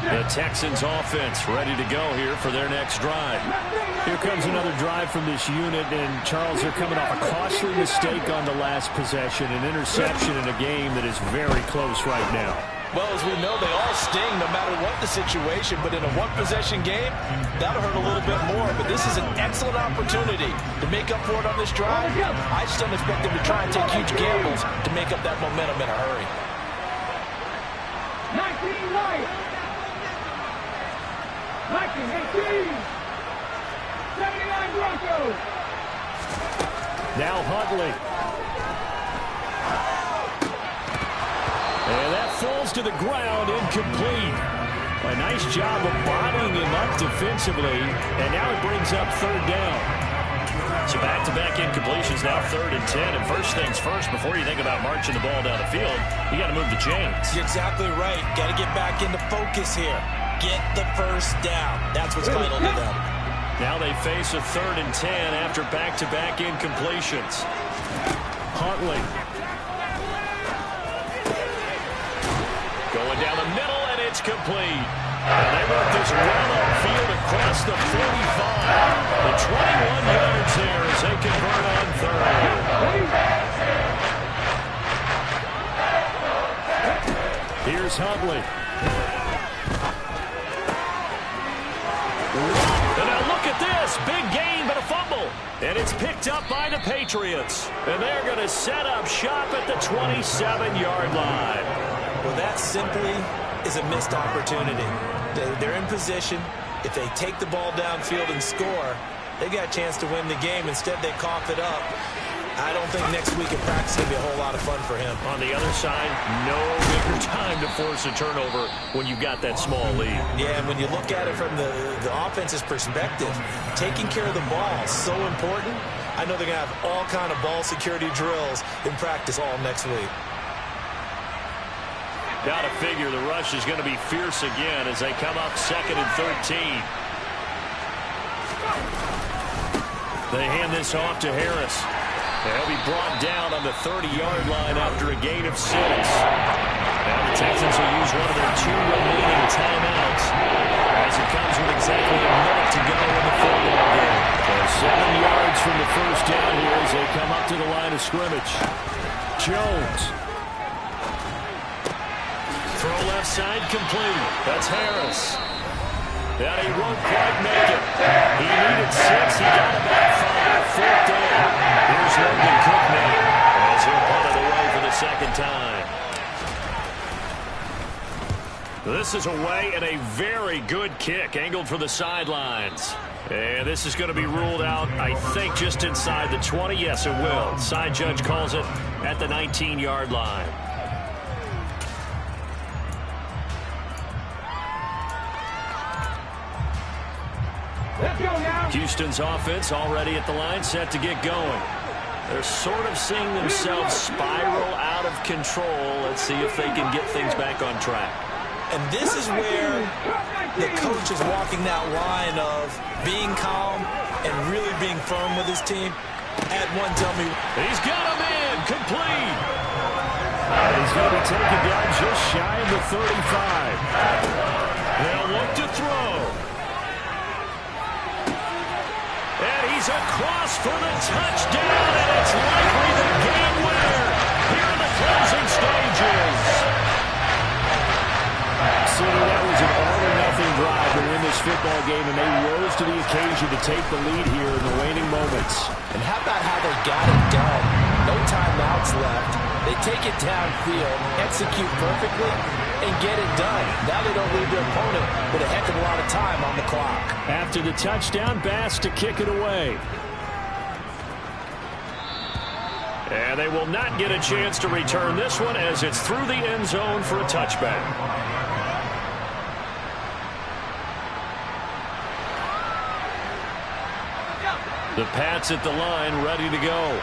The Texans offense ready to go here for their next drive. Here comes another drive from this unit, and Charles, they're coming off a costly mistake on the last possession, an interception in a game that is very close right now. Well, as we know, they all sting no matter what the situation, but in a one-possession game, that'll hurt a little bit more. But this is an excellent opportunity to make up for it on this drive. I just don't expect them to try and take huge gambles to make up that momentum in a hurry. 19 right. 19-18. 79 Broncos. Now Huntley. And that falls to the ground, incomplete. A nice job of bottling him up defensively, and now it brings up third down. So back-to-back incompletions, now 3rd and 10. And first things first, before you think about marching the ball down the field, you got to move the chains. You're exactly right. Got to get back into focus here. Get the first down. That's what's vital to them. Now they face a 3rd and 10 after back-to-back incompletions. Huntley. Going down the middle, and it's complete. And they work this well upfield across the 45. The 21 yards there as they convert on 3rd. Here's Huntley. And now look at this. Big gain, but a fumble. And it's picked up by the Patriots. And they're going to set up shop at the 27-yard line. Well, that simply is a missed opportunity. They're in position. If they take the ball downfield and score, they got a chance to win the game. Instead, they cough it up. I don't think next week in practice is going to be a whole lot of fun for him. On the other side, no bigger time to force a turnover when you've got that small lead. Yeah, and when you look at it from the offense's perspective, taking care of the ball is so important. I know they're going to have all kind of ball security drills in practice all next week. Got to figure the rush is going to be fierce again as they come up 2nd and 13. They hand this off to Harris. They'll be brought down on the 30-yard line after a gain of 6. Now the Texans will use one of their 2 remaining timeouts as it comes with exactly a minute to go in the football game. So 7 yards from the first down here as they come up to the line of scrimmage. Jones. Throw left side complete. That's Harris. That he won't quite make it. He needed 6. He got about 5. 4th down. Here's Logan Cook now as he'll punt it away for the 2nd time. This is away and a very good kick angled for the sidelines. And this is going to be ruled out, I think, just inside the 20. Yes, it will. Side judge calls it at the 19-yard line. Houston's offense already at the line, set to get going. They're sort of seeing themselves spiral out of control. Let's see if they can get things back on track. And this is where the coach is walking that line of being calm and really being firm with his team. At one, tell me. He's got him in, complete. He's going to be taken down just shy of the 35. They'll look to throw. And he's across for the touchdown, and it's likely the game winner here in the closing stages. So that was an all-or-nothing drive to win this football game, and they rose to the occasion to take the lead here in the waning moments. And how about how they got it done? No timeouts left. They take it downfield, execute perfectly, and get it done. Now they don't leave their opponent with a heck of a lot of time on the clock. After the touchdown, Bass to kick it away. And they will not get a chance to return this one as it's through the end zone for a touchback. The Pats at the line, ready to go.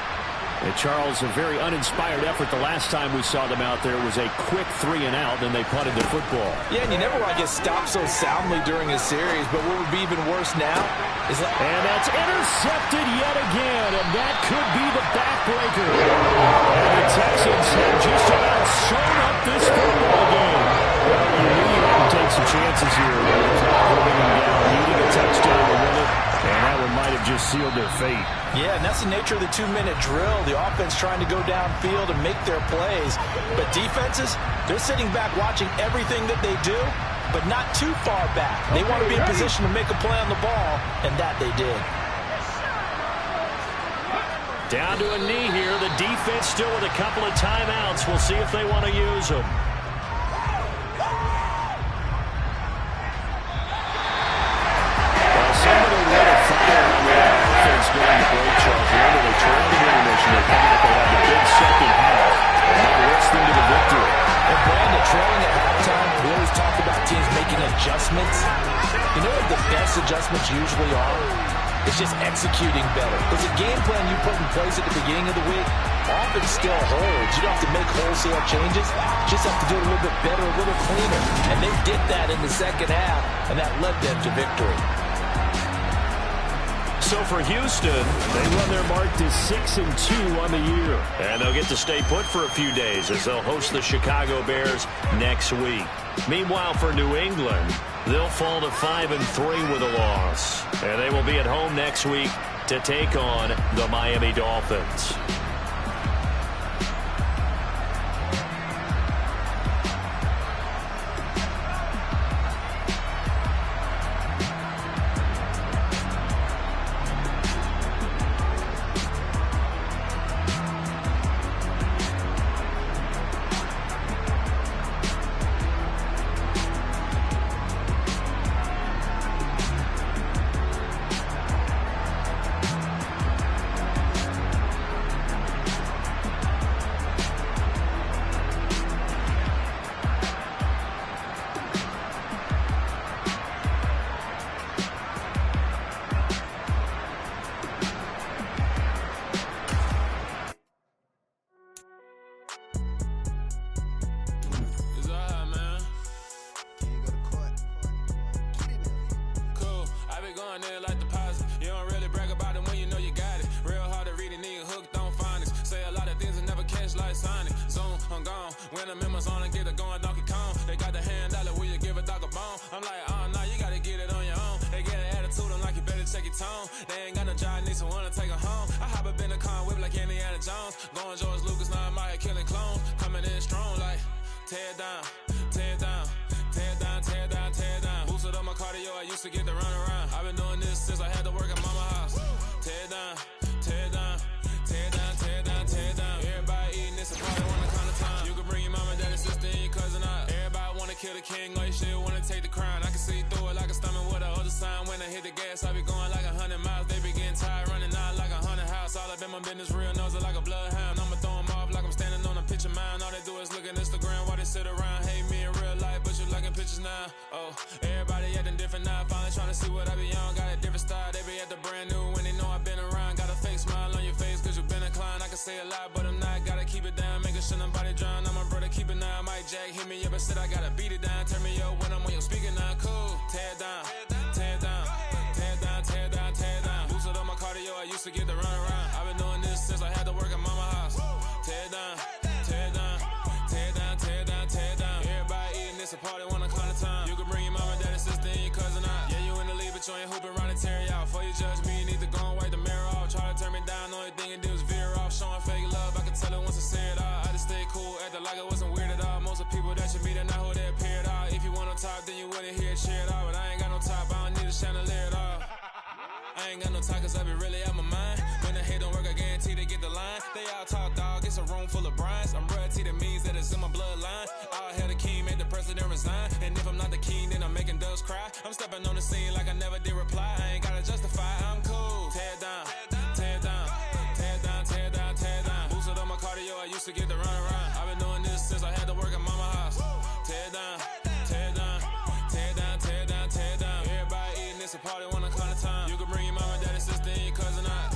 And Charles, a very uninspired effort the last time we saw them out there was a quick 3 and out, then they punted the football. Yeah, and you never want to get stopped so soundly during a series, but what would be even worse now is like... And that's intercepted yet again, and that could be the backbreaker. And the Texans have just about sewn up this football game. Well, you knew you had to take some chances here. Holding them down, needing a touchdown to win it, and that one might have just sealed their fate. Yeah, and that's the nature of the 2-minute drill. The offense trying to go downfield and make their plays. But defenses, they're sitting back watching everything that they do, but not too far back. They want to be in position to make a play on the ball, and that they did. Down to a knee here. The defense still with a couple of timeouts. We'll see if they want to use them. During the break, Charles, remember they trailed in intermission. They thought that they had the big second half, and that lifts them to the victory. And Brandon, trailing at halftime, we always talk about teams making adjustments. You know what the best adjustments usually are? It's just executing better. Because the game plan you put in place at the beginning of the week often still holds. You don't have to make wholesale changes. You just have to do it a little bit better, a little cleaner. And they did that in the second half, and that led them to victory. So for Houston, they run their mark to 6-2 on the year. And they'll get to stay put for a few days as they'll host the Chicago Bears next week. Meanwhile, for New England, they'll fall to 5-3 with a loss. And they will be at home next week to take on the Miami Dolphins. I ain't got no time cause I be really out my mind. When the hate don't work, I guarantee they get the line. They all talk a room full of Bryans. I'm royalty, that means that it's in my bloodline. All hell the king, made the president resign. And if I'm not the king, then I'm making doves cry. I'm stepping on the scene like I never did reply. I ain't gotta justify, I'm cool. Tear down, tear down, tear down, tear down, tear down. Boosted on my cardio, I used to get the run around. I've been doing this since I had to work at mama house. Tear down, tear down, tear down, tear down, tear down. Everybody eating, it's a party, one kind of time. You can bring your mama, daddy, sister, and your cousin out.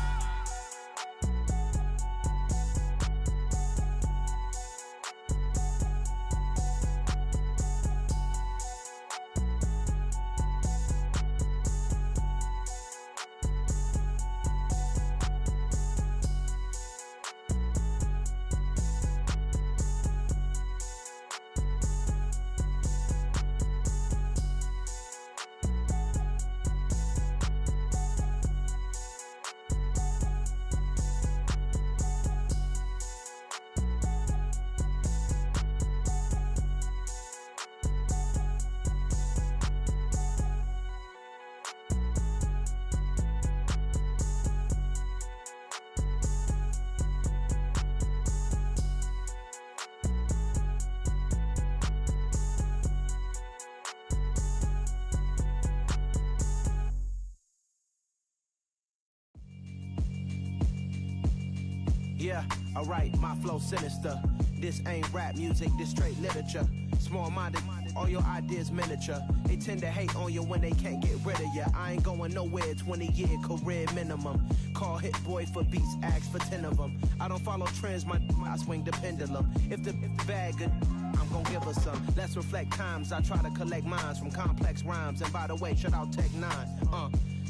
Yeah, alright, my flow sinister. This ain't rap music, this straight literature. Small-minded, all your ideas miniature. They tend to hate on you when they can't get rid of you. I ain't going nowhere, 20-year career minimum. Call Hit Boy for beats, ask for 10 of them. I don't follow trends, I swing the pendulum. If the bag good, I'm gon' give her some. Let's reflect times, I try to collect minds from complex rhymes. And by the way, shout out Tech 9.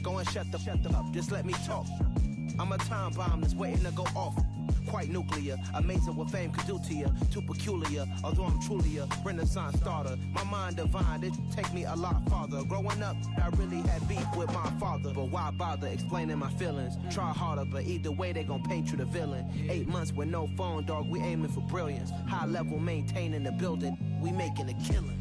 Go and shut the up, just let me talk. I'm a time bomb that's waiting to go off. Quite nuclear, amazing what fame could do to you. Too peculiar, although I'm truly a renaissance starter. My mind divine, it take me a lot farther. Growing up, I really had beef with my father. But why bother explaining my feelings? Try harder, but either way they gon' paint you the villain. 8 months with no phone, dog, we aiming for brilliance. High level maintaining the building, we making a killing.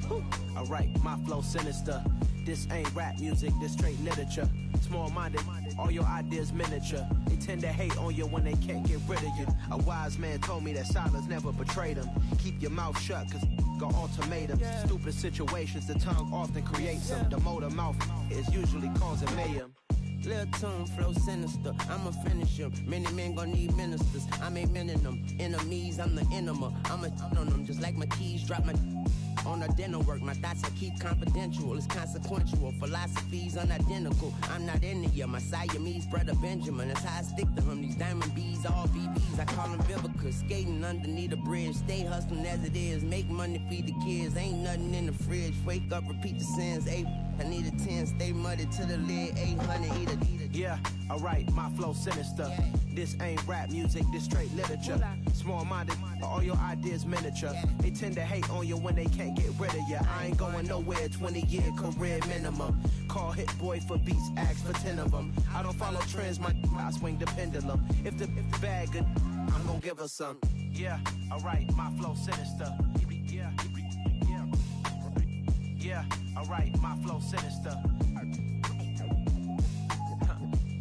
Alright, my flow sinister. This ain't rap music, this straight literature. Small-minded, all your ideas miniature. They tend to hate on you when they can't get rid of you. A wise man told me that silence never betrayed him. Keep your mouth shut, cause got ultimatums. Stupid situations, the tongue often creates them. The motor mouth is usually causing mayhem. Lil' tune, flow sinister, I'ma finish him. Many men gon' need ministers, I ain't mending them. Enemies, I'm the enema, I'ma on them. Just like my keys, drop my on a dinner work. My thoughts I keep confidential, it's consequential. Philosophies unidentical, I'm not into ya. My Siamese brother Benjamin, that's how I stick to him. These diamond bees, all BBs, I call them Vivica. Skating underneath a bridge, stay hustling as it is. Make money, feed the kids, ain't nothing in the fridge. Wake up, repeat the sins, I need a 10, stay muddy to the lid, 800, eat a. Yeah, alright, my flow sinister. This ain't rap music, this straight literature. Small-minded, all your ideas miniature. They tend to hate on you when they can't get rid of you. I ain't going nowhere, 20-year career minimum. Call Hit Boy for beats, ask for 10 of them. I don't follow trends, I swing the pendulum. If the bag good, I'm gon' give her some. Yeah, alright, my flow sinister. Yeah, alright, my flow sinister.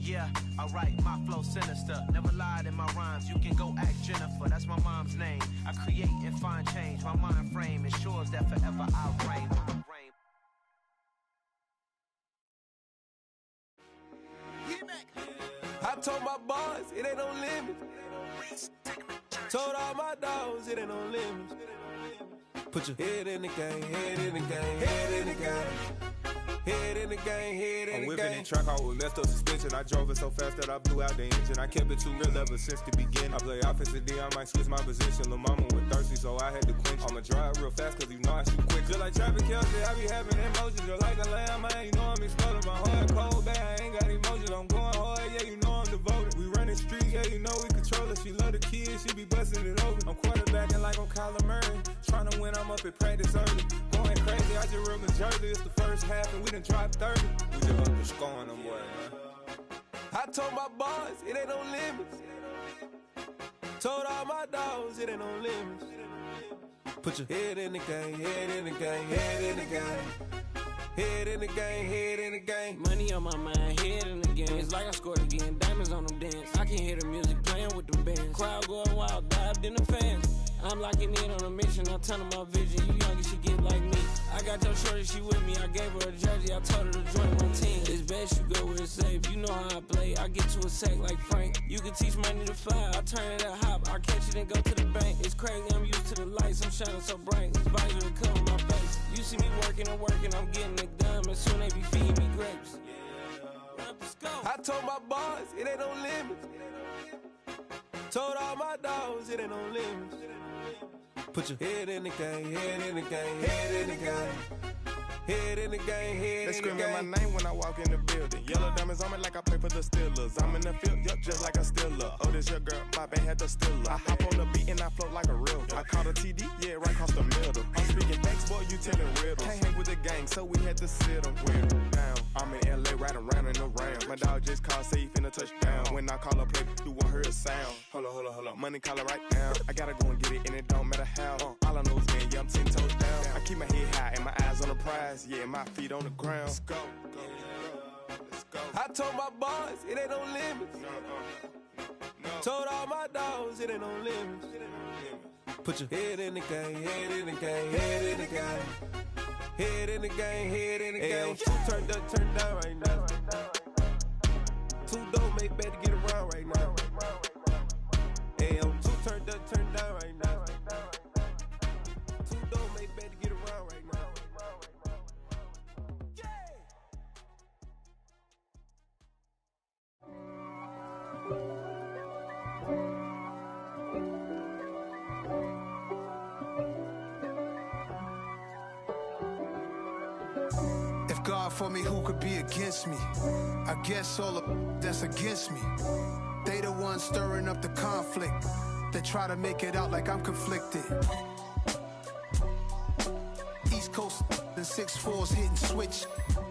Yeah, alright, my flow sinister. Never lied in my rhymes, you can go ask Jennifer. That's my mom's name. I create and find change. My mind frame ensures that forever I'll reign. I told my boys, it ain't no limit. Told all my dogs, it ain't no limit. Put your head in the game, head in the game, head in the game. Head in the game, head in the game. I'm whipping in track out with messed up suspension. I drove it so fast that I blew out the engine. I kept it too real ever since the beginning. I play offensive D, I might switch my position. Lil' mama was thirsty, so I had to quench. I'ma drive real fast, cause you know I shoot quick. Just like traffic Kelsey, I be having emotions. Just like a lamb, man, you know I'm exploding. My heart cold, bad, I ain't got emotions. I'm going hard, yeah, you know I'm devoted. We running street, yeah, you know we control it. She love the kids, she be busting it over. I'm quarterbacking like I'm Kyler Murray. Trying to win, I'm up at practice early. Going crazy, I just ripped the jersey. It's the first half and we done dropped 30. We just up to scoring them, boy, man. I told my boys, it ain't no limits. Told all my dogs, it ain't no limits. Put your head in the game, head in the game, head in the game. Head in the game, head in the game. Money on my mind, head in the game. It's like I scored again, diamonds on them dance. I can hear the music playing with them bands. Crowd going wild, die moved in the fans. I'm locking in on a mission, I'm turning my vision. You young and she get like me. I got your shorty, she with me. I gave her a jersey, I told her to join my team. It's best you go where it's safe. You know how I play. I get to a sack like Frank. You can teach money to fly. I turn it a hop. I catch it and go to the bank. It's crazy, I'm used to the lights. I'm shining so bright. This visor to cover my face. You see me working and working, I'm getting it done. And soon they be feeding me grapes. I told my boys, it ain't no limits. Told all my dogs, it ain't no limits. Put your head in the game, head in the game, head in the game. Head in the game, head they in the game. They screaming my name when I walk in the building. Yellow diamonds on me like I play for the Steelers. I'm in the field, yup, just like a Steeler. Oh, this your girl, my band had the Steeler. I hop on the beat and I float like a real. I caught a TD, yeah, right across the middle. I'm speaking facts, boy, you telling riddles. Can't hang with the gang, so we had to sit them down. I'm in LA, riding round and around. My dog just called, say he finna touchdown. When I call a play, you won't hear a sound. Hold up, money calling right now. I gotta go and get it, and it don't matter how. All I know is man, yeah, I'm 10 toes down. I keep my head high and my eyes on the prize. Yeah, my feet on the ground. Let's go. I told my boys, it ain't no limits. Told all my dogs, it ain't no limits. Put your head in the game, head in the game, head in the game. Head in the game, head in the game. Two turned up, turned down right now. Two don't make bad to get around right now. Hey, I'm two turned up, turned down right now. Two don't make bad to get around right now. If God for me, who could be against me? I guess all of that's against me. They the ones stirring up the conflict. They try to make it out like I'm conflicted. East Coast and 6'4's hitting switch.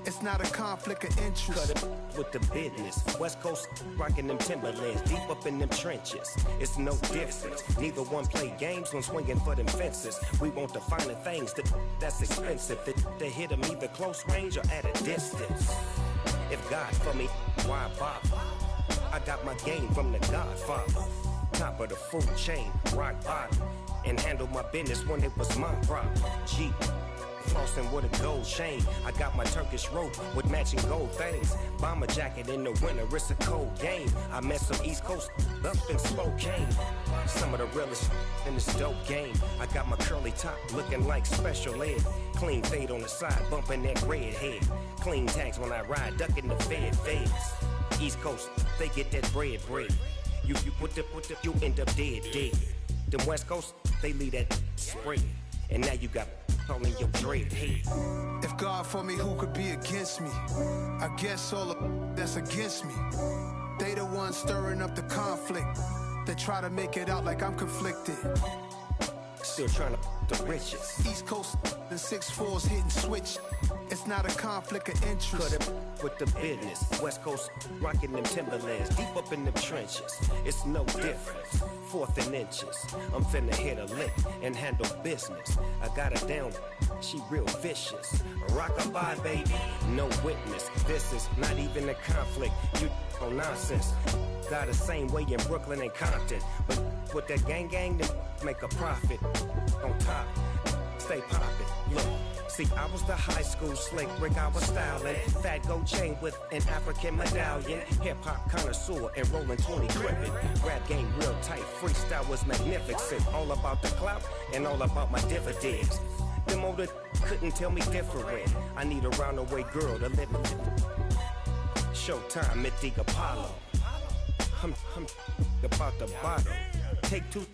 It's not a conflict of interest. Cut it with the business. West Coast rocking them Timberlands, deep up in them trenches. It's no difference. Neither one play games when swinging for them fences. We want the finer things that's expensive. They hit them either close range or at a distance. If God for me, why bother? I got my game from the Godfather. Top of the food chain, rock bottom. And handle my business when it was my problem. Jeep. Flossing with a gold chain. I got my Turkish rope with matching gold things. Bomber jacket in the winter, it's a cold game. I met some East Coast up in Spokane. Some of the realest in this dope game. I got my curly top looking like special ed. Clean fade on the side, bumping that red head. Clean tags when I ride, ducking the feds. East Coast, they get that bread. You put the, you end up dead. Them West Coast, they leave that spread. And now you got all in your dread head. If God for me, who could be against me? I guess all of that's against me. They the ones stirring up the conflict. They try to make it out like I'm conflicted. Still trying to the riches. East Coast and 6'4's hitting switch. It's not a conflict of interest. Cut it with the business. West Coast rocking them Timberlands, deep up in them trenches. It's no difference. 4th and inches. I'm finna hit a lick and handle business. I got her down, she real vicious. Rockabye, baby, no witness. This is not even a conflict. You on nonsense. Got the same way in Brooklyn and Compton. But with that gang, then make a profit. On top, stay poppin'. Look. See, I was the high school slick Rick, I was styling. Fat gold chain with an African medallion. Hip-hop connoisseur and rolling 20 gripping. Rap game real tight, freestyle was magnificent. All about the clout and all about my dividends. Them older couldn't tell me different. I need a roundaway girl to live in. Showtime at the Apollo. I'm about the bottle. Take 2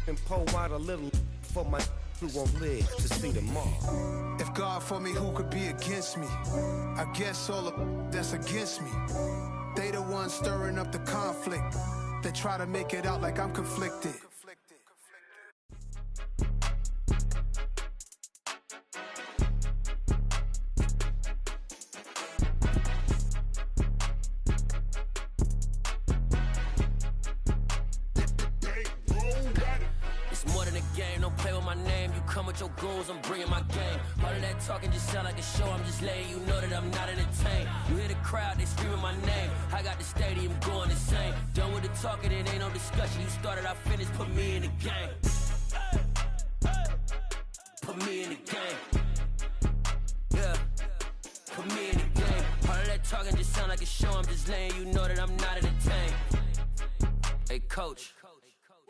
and pour out a little for my who won't live to see tomorrow. If God for me, who could be against me? I guess all of that's against me. They the ones stirring up the conflict. They try to make it out like I'm conflicted. Your goals, I'm bringing my game. All of that talking just sound like a show. I'm just letting you know that I'm not entertained. You hear the crowd, they screaming my name. I got the stadium going insane. Done with the talking, it ain't no discussion. You started, I finished, put me in the game. Put me in the game. Yeah. Put me in the game. All of that talking just sound like a show. I'm just letting you know that I'm not entertained. Hey, coach.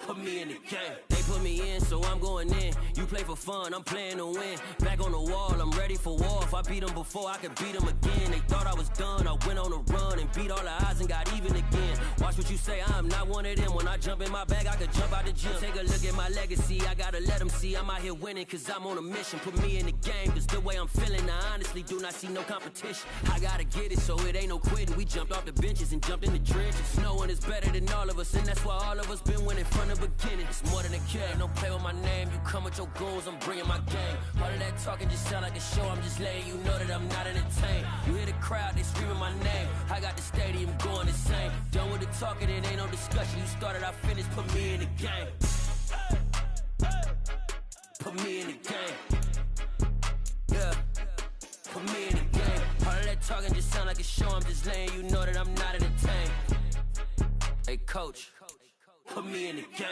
Put me in the game. They put me in, so I'm going in. You play for fun, I'm playing to win. Back on the wall, I'm ready for war. If I beat them before, I could beat them again. They thought I was done, I went on a run and beat all the odds and got even again. Watch what you say, I'm not one of them. When I jump in my bag, I could jump out the gym. Take a look at my legacy, I gotta let them see I'm out here winning, cause I'm on a mission. Put me in the game, cause the way I'm feeling, I honestly do not see no competition. I gotta get it, so it ain't no quitting. We jumped off the benches and jumped in the trenches. No one is better than all of us, and that's why all of us been winning from the beginning. It's more than a game, don't play with my name. You come with your goons, I'm bringing my game. All of that talking just sound like a show. I'm just letting you know that I'm not entertained. You hear the crowd, they screaming my name. I got the stadium going insane. Done with the talking, it ain't no discussion. You started, I finished, put me in the game. Put me in the game. Yeah. Put me in the game. All of that talking just sound like a show. I'm just letting you know that I'm not entertained. Hey, coach. Put me in the game.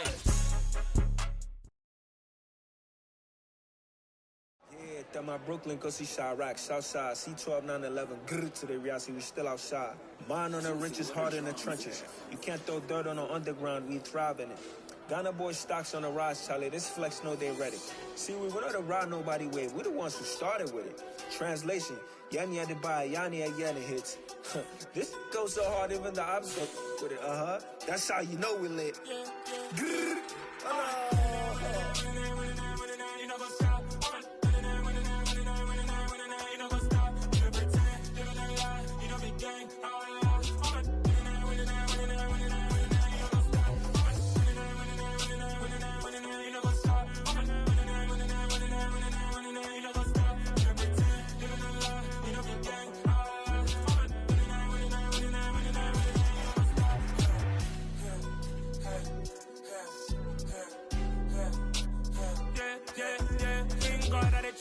Yeah, that my Brooklyn, cause he shot rock, Southside, C12, 911, grrr to the reality, we still outside. Mine on the wrenches, hard in the trenches. You can't throw dirt on the underground, we thrive in it. Ghana boy stocks on the rise, Charlie, this flex know they ready. See, we were not to ride nobody with, we the ones who started with it. Translation, Yanni had to buy, Yanni had Yanni hits. This goes so hard, even the ops go with it, That's how you know we lit. Grrr.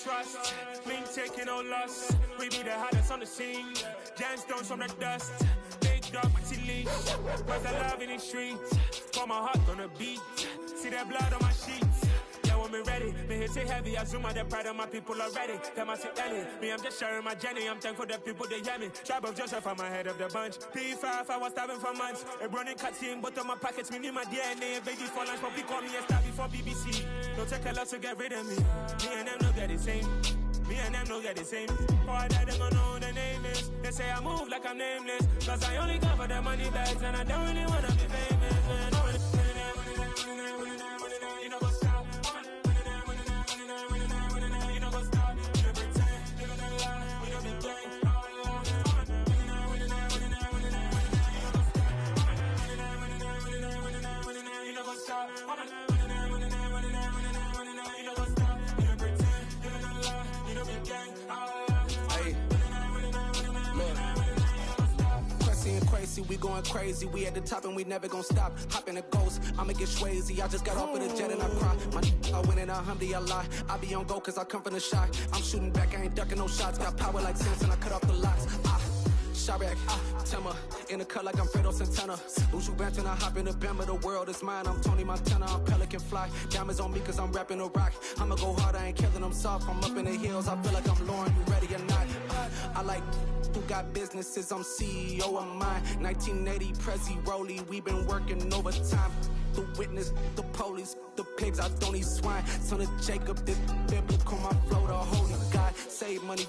Trust, mean taking no loss. We be the hardest on the scene. Gemstones from the dust. Big dog with your leash. Cause I love in the streets. Pour my heart on the beat. See that blood on my sheets. Yeah, when me ready, me hit it heavy. I zoom out the pride of my people already. Them I say Ellie. Me, I'm just sharing my journey. I'm thankful that people they hear me. Tribe of Joseph, I'm ahead of the bunch. P5, I was starving for months. A running cutscene, but on my pockets, me need my DNA. Baby for lunch, but we call me a star before BBC. Don't take a lot to get rid of me. Me and them no get the same. Me and them no get the same. Oh, I died, they gon' know who the name is. They say I move like I'm nameless. Cause I only come for the money bags. And I don't really wanna be famous, man. You know what's up. You know what's up. You don't pretend. You don't lie. We don't be gang. You know what's up. We going crazy, we at the top and we never gonna stop. Hop in a ghost, I'ma get swayzy. I just got off of the jet and I cry. My I win in a Humvee, I lie. I be on go cause I come from the shot. I'm shooting back, I ain't ducking no shots. Got power like Samson, I cut off the locks. Sharek, Timmer, in the cut like I'm Fredo Santana. Uju Benton, I hop in the Bama, the world is mine. I'm Tony Montana, I'm Pelican Fly. Diamonds on me cause I'm rapping a rock. I'ma go hard, I ain't killing them soft. I'm up in the hills, I feel like I'm Lauren, you ready or not? I like who got businesses, I'm CEO of mine. 1980 Prezi Rolly, we been working overtime. The witness, the police, the pigs, I don't eat swine. Son of Jacob, this biblical, my flow, the holy God. Save money.